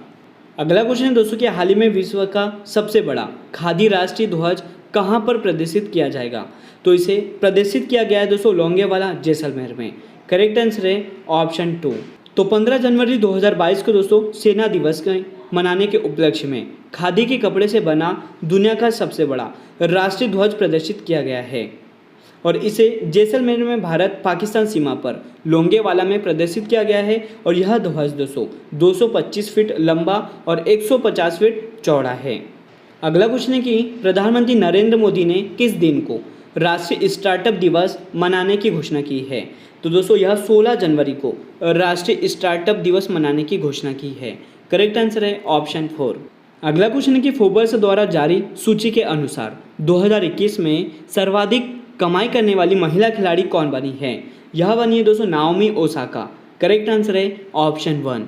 अगला क्वेश्चन है दोस्तों कि हाल ही में विश्व का सबसे बड़ा खादी राष्ट्रीय ध्वज कहाँ पर प्रदर्शित किया जाएगा? तो इसे प्रदर्शित किया गया है दोस्तों लोंगेवाला जैसलमेर में। करेक्ट आंसर है ऑप्शन 2। तो 15 जनवरी 2022 को दोस्तों सेना दिवस के मनाने के उपलक्ष्य में खादी के कपड़े से बना दुनिया का सबसे बड़ा राष्ट्रीय ध्वज प्रदर्शित किया गया है और इसे जैसलमेर में भारत पाकिस्तान सीमा पर लोंगेवाला में प्रदर्शित किया गया है। और यह ध्वज दोस्तों 225 फीट लंबा और 150 फीट चौड़ा है। अगला क्वेश्चन है कि प्रधानमंत्री नरेंद्र मोदी ने किस दिन को राष्ट्रीय स्टार्टअप दिवस मनाने की घोषणा की है? तो दोस्तों यह 16 जनवरी को राष्ट्रीय स्टार्टअप दिवस मनाने की घोषणा की है। करेक्ट आंसर है ऑप्शन 4। अगला क्वेश्चन है कि फोर्ब्स द्वारा जारी सूची के अनुसार 2021 में सर्वाधिक कमाई करने वाली महिला खिलाड़ी कौन बनी है? यह बनी है दोस्तों नाओमी ओसाका। करेक्ट आंसर है ऑप्शन 1।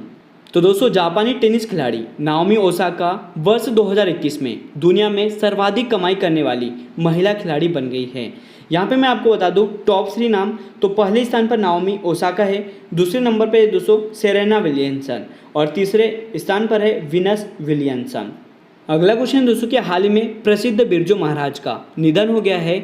तो दोस्तों जापानी टेनिस खिलाड़ी नाओमी ओसाका वर्ष 2021 में दुनिया में सर्वाधिक कमाई करने वाली महिला खिलाड़ी बन गई है। यहाँ पे मैं आपको बता दूँ टॉप 3 नाम, तो पहले स्थान पर नाओमी ओसाका है, दूसरे नंबर पे दोस्तों सेरेना विलियमसन और तीसरे स्थान पर है वीनस विलियमसन। अगला क्वेश्चन दोस्तों कि हाल ही में प्रसिद्ध बिरजू महाराज का निधन हो गया है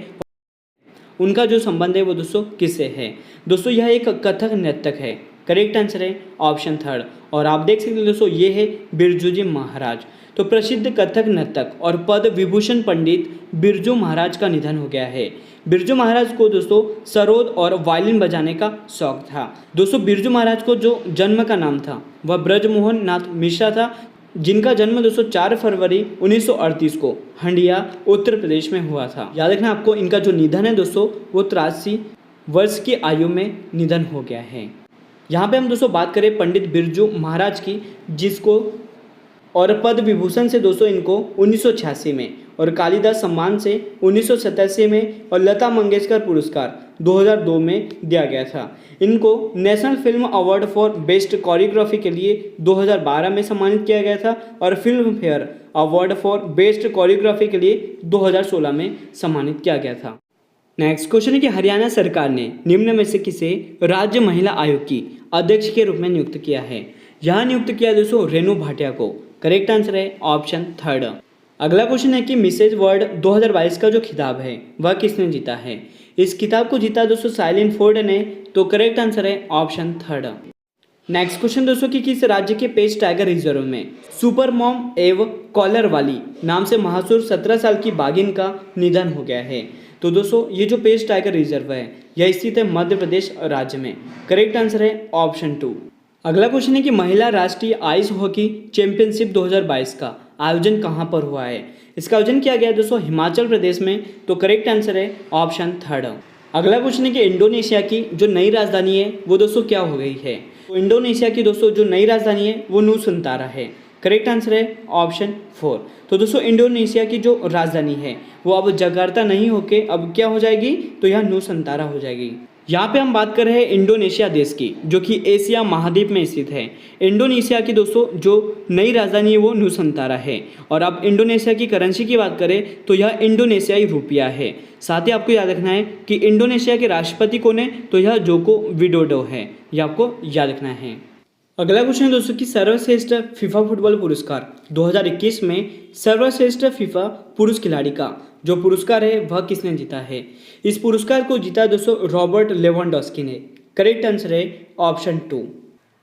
उनका जो संबंध है वो दोस्तों किससे है? दोस्तों यह एक कथक नर्तक है। करेक्ट आंसर है ऑप्शन थर्ड। और आप देख सकते हैं दोस्तों ये है बिरजू जी महाराज। तो प्रसिद्ध कथक नर्तक और पद्म विभूषण पंडित बिरजू महाराज का निधन हो गया है। बिरजू महाराज को दोस्तों सरोद और वायलिन बजाने का शौक था। दोस्तों बिरजू महाराज को जो जन्म का नाम था वह ब्रजमोहन नाथ मिश्रा था, जिनका जन्म दोस्तों 4 फरवरी 1938 को हंडिया उत्तर प्रदेश में हुआ था। याद रखना आपको, इनका जो निधन है दोस्तों वो 83 वर्ष की आयु में निधन हो गया है। यहाँ पे हम दोस्तों बात करें पंडित बिरजू महाराज की, जिसको और पद्म विभूषण से दोस्तों इनको 1986 में और कालिदास सम्मान से 1987 में और लता मंगेशकर पुरस्कार 2002 में दिया गया था। इनको national film award for best choreography के लिए 2012 में सम्मानित किया गया था और film fair award for best choreography के लिए 2016 में सम्मानित किया गया था। नेक्स्ट क्वेश्चन है कि हरियाणा सरकार ने निम्न में से किसे राज्य महिला आयोग की अध्यक्ष के रूप में नियुक्त किया है? यहाँ नियुक्त किया दोस्तों रेणु भाटिया को। करेक्ट आंसर है ऑप्शन थर्ड। अगला क्वेश्चन है कि मिसेज वर्ल्ड 2022 का जो खिताब है वह किसने जीता है? इस खिताब को जीता दोस्तों साइलिन फोर्ड ने। तो करेक्ट आंसर है ऑप्शन थर्ड। नेक्स्ट क्वेश्चन दोस्तों कि किस राज्य के पेज टाइगर रिजर्व में सुपर मॉम एवं कॉलर वाली नाम से मशहूर 17 साल की बाघिन का निधन हो गया है? तो दोस्तों ये जो पेज टाइगर रिजर्व है यह स्थित है मध्य प्रदेश राज्य में। करेक्ट आंसर है ऑप्शन टू। अगला क्वेश्चन है कि महिला राष्ट्रीय आइस हॉकी चैंपियनशिप 2022 का आयोजन कहां पर हुआ है? इसका आयोजन किया गया है दोस्तों हिमाचल प्रदेश में। तो करेक्ट आंसर है ऑप्शन थर्ड। अगला क्वेश्चन है कि इंडोनेशिया की जो नई राजधानी है वो दोस्तों क्या हो गई है? तो इंडोनेशिया की दोस्तों जो नई राजधानी है वो नूसंतारा है। करेक्ट आंसर है ऑप्शन फोर। तो दोस्तों इंडोनेशिया की जो राजधानी है वो अब जकार्ता नहीं होके अब क्या हो जाएगी? तो यह नूसंतारा हो जाएगी। यहाँ पे हम बात कर रहे हैं इंडोनेशिया देश की, जो कि एशिया महाद्वीप में स्थित है। इंडोनेशिया की दोस्तों जो नई राजधानी है वो नूसंतारा है। और अब इंडोनेशिया की करेंसी की बात करें तो यह इंडोनेशियाई रुपया है। साथ ही आपको याद रखना है कि इंडोनेशिया के राष्ट्रपति कौन है? तो यह जोको विडोडो है। यह आपको याद रखना है। अगला क्वेश्चन है दोस्तों कि सर्वश्रेष्ठ फीफा फुटबॉल पुरस्कार 2021 में सर्वश्रेष्ठ फीफा पुरुष खिलाड़ी का जो पुरस्कार है वह किसने जीता है? इस पुरस्कार को जीता दोस्तों रॉबर्ट लेवेंडोस्की ने। करेक्ट आंसर है ऑप्शन टू।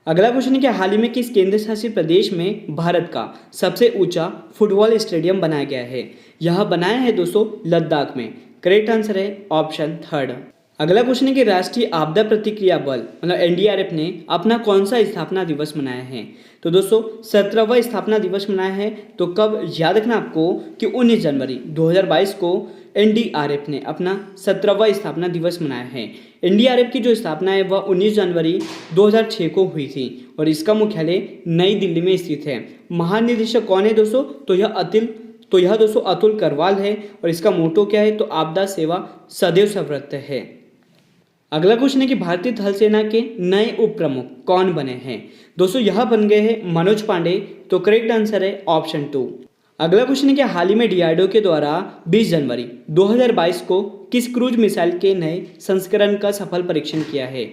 अगला क्वेश्चन है कि हाल ही में किस केंद्र शासित प्रदेश में भारत का सबसे ऊंचा फुटबॉल स्टेडियम बनाया गया है? यह बनाया है दोस्तों लद्दाख में। करेक्ट आंसर है ऑप्शन थर्ड। अगला क्वेश्चन है कि राष्ट्रीय आपदा प्रतिक्रिया बल मतलब एनडीआरएफ ने अपना कौन सा स्थापना दिवस मनाया है? तो दोस्तों 17वां स्थापना दिवस मनाया है। तो कब? याद रखना आपको कि 19 जनवरी 2022 को एनडीआरएफ ने अपना 17वां स्थापना दिवस मनाया है। एनडीआरएफ की जो स्थापना है वह 19 जनवरी 2006 को हुई थी और इसका मुख्यालय नई दिल्ली में स्थित है। महानिदेशक कौन है दोस्तों? तो यह दोस्तों अतुल करवाल है। और इसका मोटो क्या है? तो आपदा सेवा सदैव सर्वत्र है। अगला क्वेश्चन है कि भारतीय थल सेना के नए उप प्रमुख कौन बने हैं? दोस्तों यह बन गए हैं मनोज पांडे। तो करेक्ट आंसर है ऑप्शन टू। अगला क्वेश्चन है कि हाल ही में डीआरडीओ के द्वारा 20 जनवरी 2022 को किस क्रूज मिसाइल के नए संस्करण का सफल परीक्षण किया है?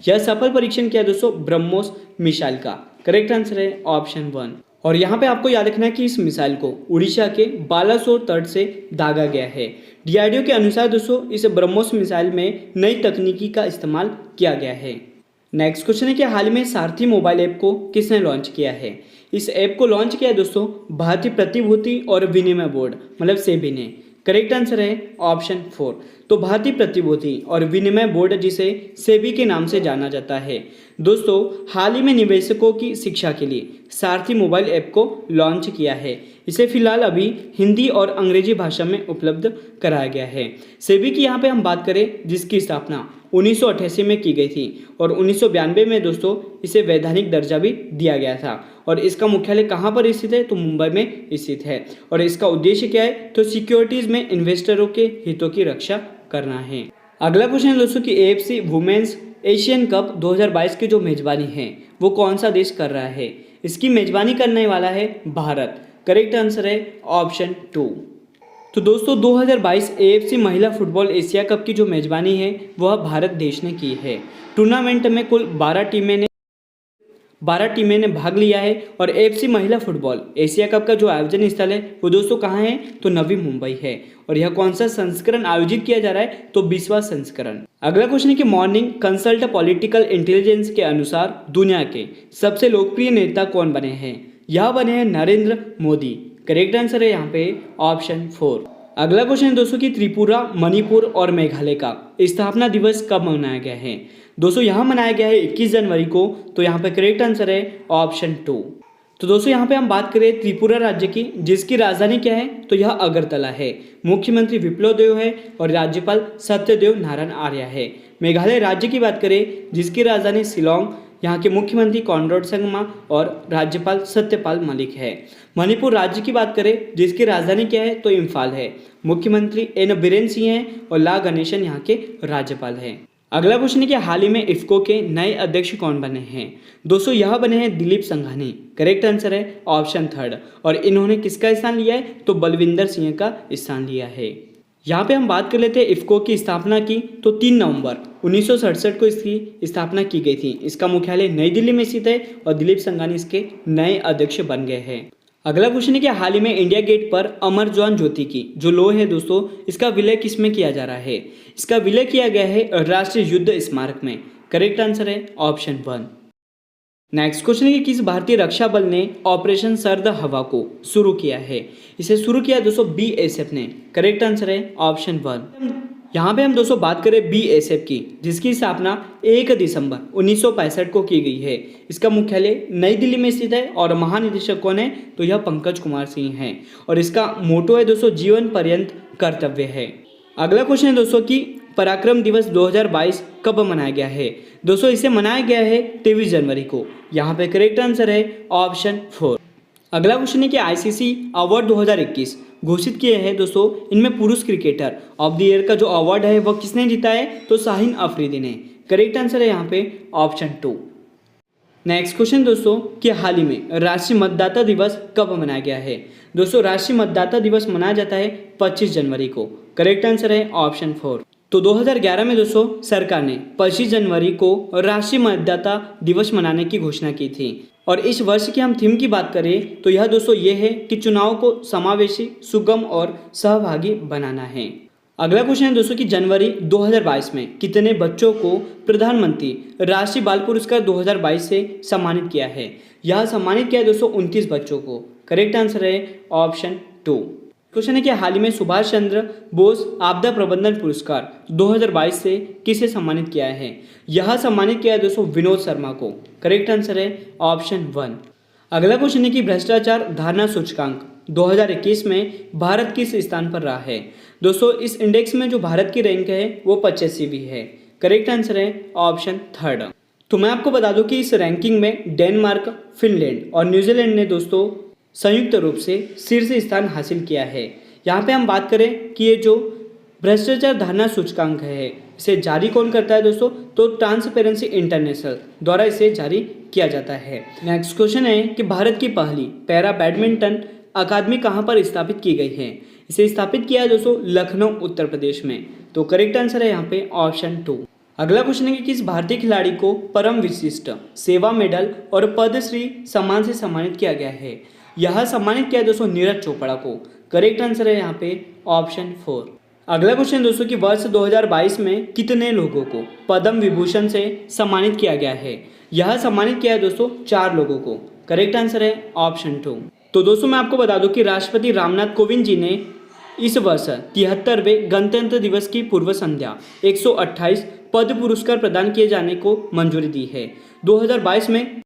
यह सफल परीक्षण किया दोस्तों ब्रह्मोस मिसाइल का। करेक्ट आंसर है ऑप्शन वन। और यहाँ पे आपको याद रखना है कि इस मिसाइल को उड़ीसा के बालासोर तट से दागा गया है। डीआरडीओ के अनुसार दोस्तों इस ब्रह्मोस मिसाइल में नई तकनीकी का इस्तेमाल किया गया है। नेक्स्ट क्वेश्चन है कि हाल में सारथी मोबाइल ऐप को किसने लॉन्च किया है? इस ऐप को लॉन्च किया है दोस्तों भारतीय प्रतिभूति और विनिमय बोर्ड मतलब सेबी ने। करेक्ट आंसर है ऑप्शन फोर। तो भारतीय प्रतिभूति और विनिमय बोर्ड जिसे सेबी के नाम से जाना जाता है दोस्तों हाल ही में निवेशकों की शिक्षा के लिए सारथी मोबाइल ऐप को लॉन्च किया है। इसे फिलहाल अभी हिंदी और अंग्रेजी भाषा में उपलब्ध कराया गया है। सेबी की यहाँ पे हम बात करें जिसकी स्थापना 1988 में की गई थी और 1992 में दोस्तों इसे वैधानिक दर्जा भी दिया गया था। और इसका मुख्यालय कहाँ पर स्थित है? तो मुंबई में स्थित है। और इसका उद्देश्य क्या है? तो सिक्योरिटीज में इन्वेस्टरों के हितों की रक्षा करना है। अगला क्वेश्चन है दोस्तों कि एएफसी वुमेन्स एशियन कप 2022 की जो मेजबानी है वो कौन सा देश कर रहा है? इसकी मेजबानी करने वाला है भारत। करेक्ट आंसर है ऑप्शन टू। तो दोस्तों 2022 एएफसी महिला फुटबॉल एशिया कप की जो मेजबानी है वह भारत देश ने की है। टूर्नामेंट में कुल 12 टीमें ने 12 टीमें ने भाग लिया है। और एफसी महिला फुटबॉल एशिया कप का जो आयोजन स्थल है वो दोस्तों कहाँ है, तो नवी मुंबई है। और यह कौन सा संस्करण आयोजित किया जा रहा है, तो 20वां संस्करण। अगला क्वेश्चन है कि मॉर्निंग कंसल्ट पॉलिटिकल इंटेलिजेंस के अनुसार दुनिया के सबसे लोकप्रिय नेता कौन बने हैं। यह बने हैं नरेंद्र मोदी। करेक्ट आंसर है यहाँ पे ऑप्शन 4। अगला क्वेश्चन है दोस्तों कि त्रिपुरा, मणिपुर और मेघालय का स्थापना दिवस कब मनाया गया है। दोस्तों यहाँ मनाया गया है 21 जनवरी को। तो यहाँ पे करेक्ट आंसर है ऑप्शन 2। तो दोस्तों यहाँ पे हम बात करें त्रिपुरा राज्य की, जिसकी राजधानी क्या है, तो यह अगरतला है। मुख्यमंत्री विप्लव देव है और राज्यपाल सत्यदेव नारायण आर्य है। मेघालय राज्य की बात करें, जिसकी राजधानी शिलोंग, यहाँ के मुख्यमंत्री कॉनराड संगमा और राज्यपाल सत्यपाल मलिक है। मणिपुर राज्य की बात करें, जिसकी राजधानी क्या है, तो इम्फाल है। मुख्यमंत्री एन बीरेन सिंह हैं और ला गणेशन यहाँ के राज्यपाल हैं। अगला क्वेश्चन है कि हाल ही में इफ्को के नए अध्यक्ष कौन बने हैं। दोस्तों यह बने हैं दिलीप संघानी। करेक्ट आंसर है ऑप्शन 3। और इन्होंने किसका स्थान लिया है, तो बलविंदर सिंह का स्थान लिया है। यहाँ पे हम बात कर लेते हैं इफ्को की स्थापना की, तो 3 नवंबर 1967 को इसकी स्थापना की गई थी। इसका मुख्यालय नई दिल्ली में स्थित है और दिलीप संघानी इसके नए अध्यक्ष बन गए हैं। अगला क्वेश्चन है कि हाल ही में इंडिया गेट पर अमर जवान ज्योति की जो लोह है दोस्तों, इसका विलय किस में किया जा रहा है। इसका विलय किया गया है राष्ट्रीय युद्ध स्मारक में। करेक्ट आंसर है ऑप्शन 1। नेक्स्ट क्वेश्चन है कि किस भारतीय रक्षा बल ने ऑपरेशन सर्द हवा को शुरू किया है। इसे शुरू किया दोस्तों बीएसएफ ने। करेक्ट आंसर है ऑप्शन 1। यहाँ पे हम दोस्तों बात करें बीएसएफ की, जिसकी स्थापना 1 दिसंबर 1965 को की गई है। इसका मुख्यालय नई दिल्ली में स्थित है और महानिदेशक कौन है, तो यह पंकज कुमार सिंह हैं। और इसका मोटो है दोस्तों जीवन पर्यंत कर्तव्य है। अगला क्वेश्चन है दोस्तों कि पराक्रम दिवस 2022 कब मनाया गया है। दोस्तों इसे मनाया गया है 23 जनवरी को। यहाँ पे करेक्ट आंसर है ऑप्शन 4। अगला क्वेश्चन है कि आईसीसी अवार्ड 2021 घोषित किए हैं दोस्तों। इनमें पुरुष क्रिकेटर ऑफ द ईयर का जो अवार्ड है वह किसने जीता है, तो शाहीन अफरीदी ने। करेक्ट आंसर है यहाँ पे ऑप्शन 2। नेक्स्ट क्वेश्चन दोस्तों कि हाल ही में राष्ट्रीय मतदाता दिवस कब मनाया गया है। दोस्तों राष्ट्रीय मतदाता दिवस मनाया जाता है 25 जनवरी को। करेक्ट आंसर है ऑप्शन 4। तो 2011 में दोस्तों सरकार ने 25 जनवरी को राष्ट्रीय मतदाता दिवस मनाने की घोषणा की थी। और इस वर्ष की हम थीम की बात करें तो यह दोस्तों ये है कि चुनाव को समावेशी, सुगम और सहभागी बनाना है। अगला क्वेश्चन है दोस्तों कि जनवरी 2022 में कितने बच्चों को प्रधानमंत्री राष्ट्रीय बाल पुरस्कार 2022 से सम्मानित किया है। यह सम्मानित किया है दोस्तों 29 बच्चों को। करेक्ट आंसर है ऑप्शन 2। क्वेश्चन है कि हाल ही में सुभाष चंद्र बोस आपदा प्रबंधन पुरस्कार 2022 से किसे सम्मानित किया है। यह सम्मानित किया है दोस्तों विनोद शर्मा को। करेक्ट आंसर है ऑप्शन 1। अगला क्वेश्चन है कि भ्रष्टाचार धारणा सूचकांक 2021 में भारत किस स्थान पर रहा है। दोस्तों इस इंडेक्स में जो भारत की रैंक है वो 85वीं है। करेक्ट आंसर है ऑप्शन 3। तो मैं आपको बता दूं कि इस रैंकिंग में डेनमार्क, फिनलैंड और न्यूजीलैंड ने दोस्तों संयुक्त रूप से शीर्ष स्थान हासिल किया है। यहाँ पे हम बात करें कि ये जो भ्रष्टाचार धारणा सूचकांक है इसे जारी कौन करता है दोस्तों, तो ट्रांसपेरेंसी इंटरनेशनल द्वारा इसे जारी किया जाता है। नेक्स्ट क्वेश्चन है कि भारत की पहली पैरा बैडमिंटन अकादमी कहाँ पर स्थापित की गई है। इसे स्थापित किया है दोस्तों लखनऊ उत्तर प्रदेश में। तो करेक्ट आंसर है यहाँ पे ऑप्शन 2। अगला क्वेश्चन है कि किस भारतीय खिलाड़ी को परम विशिष्ट सेवा मेडल और पद्मश्री सम्मान से सम्मानित किया गया है। यह सम्मानित किया दोस्तों नीरज चोपड़ा को। करेक्ट आंसर है यहाँ पे ऑप्शन 4। अगला क्वेश्चन दोस्तों कि वर्ष 2022 में कितने लोगों को पद्म विभूषण से सम्मानित किया गया है। यह सम्मानित किया है दोस्तों 4 लोगों को। करेक्ट आंसर है ऑप्शन 2। तो दोस्तों मैं आपको बता दूं कि राष्ट्रपति रामनाथ कोविंद जी ने इस वर्ष 73वें गणतंत्र दिवस की पूर्व संध्या 128 पद्म पुरस्कार प्रदान किए जाने को मंजूरी दी है। 2022 में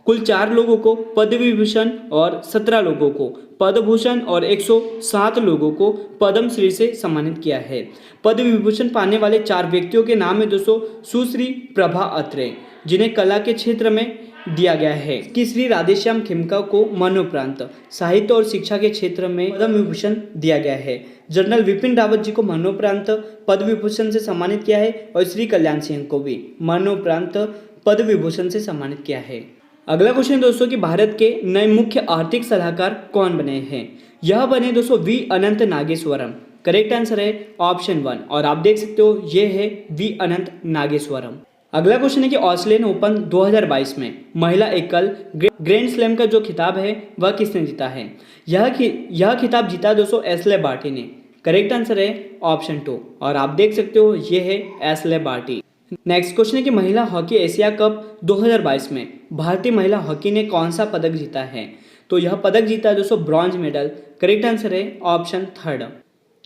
कुल 4 लोगों को पद्म विभूषण और 17 लोगों को पद्म भूषण और 107 लोगों को पद्मश्री से सम्मानित किया है। पद्म विभूषण पाने वाले 4 व्यक्तियों के नाम है दोस्तों सुश्री प्रभा अत्रे, जिन्हें कला के क्षेत्र में दिया गया है कि श्री राधेश्याम खेमका को मरणोपरांत साहित्य और शिक्षा के क्षेत्र में पद्म विभूषण दिया गया है। जनरल विपिन रावत जी को मरणोपरांत पद्म विभूषण से सम्मानित किया है और श्री कल्याण सिंह को भी मरणोपरांत पद्म विभूषण से सम्मानित किया है। अगला क्वेश्चन दोस्तों कि भारत के नए मुख्य आर्थिक सलाहकार कौन बने हैं। यह बने दोस्तों we Anant Nageswaram. Correct answer है ऑप्शन 1। और आप देख सकते हो ये है वी अनंत नागेश्वरम। अगला क्वेश्चन है कि ऑस्ट्रेलियन ओपन 2022 में महिला एकल ग्रैंड स्लैम का जो खिताब है वह किसने जीता है? यह खिताब जीता दोस्तों एशले बार्टी ने। करेक्ट आंसर है ऑप्शन 2 और आप देख सकते हो ये है एशले बार्टी। नेक्स्ट क्वेश्चन है कि महिला हॉकी एशिया कप 2022 में भारतीय महिला हॉकी ने कौन सा पदक जीता है? तो यह पदक जीता है दोस्तों ब्रॉन्ज मेडल। करेक्ट आंसर है ऑप्शन 3।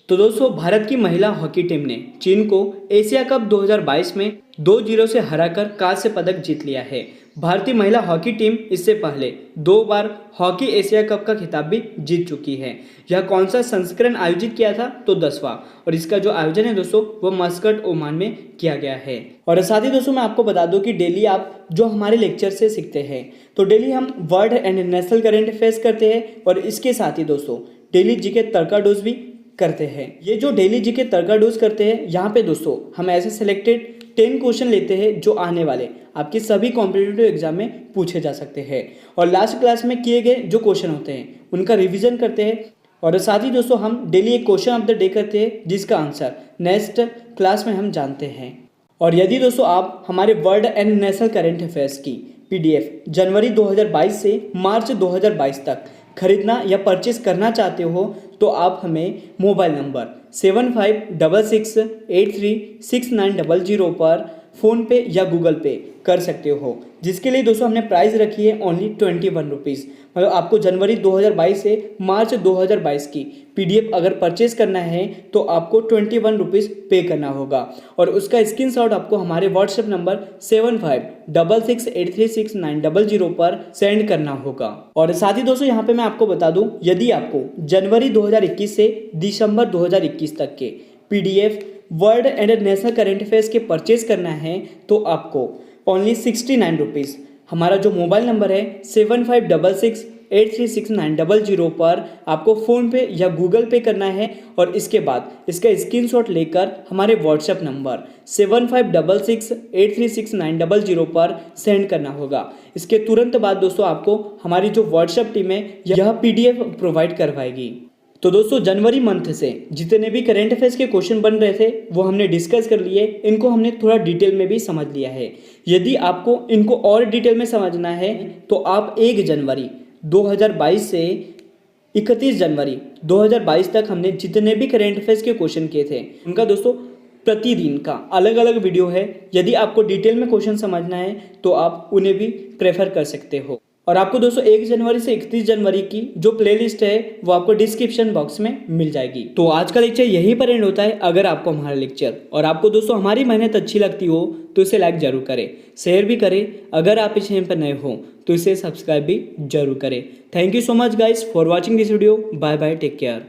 तो दोस्तों भारत की महिला हॉकी टीम ने चीन को एशिया कप 2022 में 2-0 से हराकर कांस्य पदक जीत लिया है। भारतीय महिला हॉकी टीम इससे पहले 2 बार हॉकी एशिया कप का खिताब भी जीत चुकी है। यह कौन सा संस्करण आयोजित किया था? तो 10वां, और इसका जो आयोजन है दोस्तों वो मस्कट ओमान में किया गया है। और साथ ही दोस्तों मैं आपको बता दूं कि डेली आप जो हमारे लेक्चर से सीखते हैं, तो डेली हम world and national current affairs करते हैं और इसके साथ ही दोस्तों डेली जीके तड़का डोज भी करते हैं। ये जो डेली जीके तड़का डोज करते हैं, यहाँ पे दोस्तों हम ऐसे सिलेक्टेड 10 क्वेश्चन लेते हैं जो आने वाले आपके सभी कॉम्पिटिटिव एग्जाम में पूछे जा सकते हैं और लास्ट क्लास में किए गए जो क्वेश्चन होते हैं उनका रिवीजन करते हैं। और साथ ही दोस्तों हम डेली एक क्वेश्चन ऑफ द डे करते हैं जिसका आंसर नेक्स्ट क्लास में हम जानते हैं। और यदि दोस्तों आप हमारे world and national current affairs की PDF जनवरी 2022 से मार्च 2022 तक खरीदना या परचेस करना चाहते हो तो आप हमें मोबाइल नंबर 7566836900 पर फ़ोन पे या गूगल पे कर सकते हो, जिसके लिए दोस्तों हमने प्राइस रखी है ओनली 21 रुपीज़। मतलब आपको जनवरी 2022 से मार्च 2022 की PDF अगर परचेस करना है तो आपको 21 रुपीज़ पे करना होगा और उसका स्क्रीनशॉट आपको हमारे व्हाट्सएप नंबर 7566836900 पर सेंड करना होगा। और साथ ही दोस्तों यहाँ पे मैं आपको बता दूँ, यदि आपको जनवरी 2021 से दिसंबर 2021 तक के PDF world and national current affairs के परचेज करना है तो आपको ओनली 69 रुपीज़ हमारा जो मोबाइल नंबर है 7566836900 पर आपको फ़ोन पे या गूगल पे करना है और इसके बाद इसका स्क्रीनशॉट लेकर हमारे व्हाट्सएप नंबर 7566836900 पर सेंड करना होगा। इसके तुरंत बाद दोस्तों आपको हमारी जो व्हाट्सएप टीम है यह PDF प्रोवाइड करवाएगी। तो दोस्तों जनवरी मंथ से जितने भी करंट अफेयर्स के क्वेश्चन बन रहे थे वो हमने डिस्कस कर लिए, इनको हमने थोड़ा डिटेल में भी समझ लिया है। यदि आपको इनको और डिटेल में समझना है तो आप 1 जनवरी 2022 से 31 जनवरी 2022 तक हमने जितने भी करंट अफेयर्स के क्वेश्चन किए थे उनका दोस्तों प्रतिदिन का अलग अलग वीडियो है। यदि आपको डिटेल में क्वेश्चन समझना है तो आप उन्हें भी प्रेफर कर सकते हो। और आपको दोस्तों 1 जनवरी से 31 जनवरी की जो प्लेलिस्ट है वो आपको डिस्क्रिप्शन बॉक्स में मिल जाएगी। तो आज का लेक्चर यहीं पर एंड होता है। अगर आपको हमारा लेक्चर और आपको दोस्तों हमारी मेहनत अच्छी लगती हो तो इसे लाइक जरूर करें, शेयर भी करें। अगर आप इस चैनल पर नए हो तो इसे सब्सक्राइब भी जरूर करें। Thank you so much guys for watching this video. Bye bye, take care.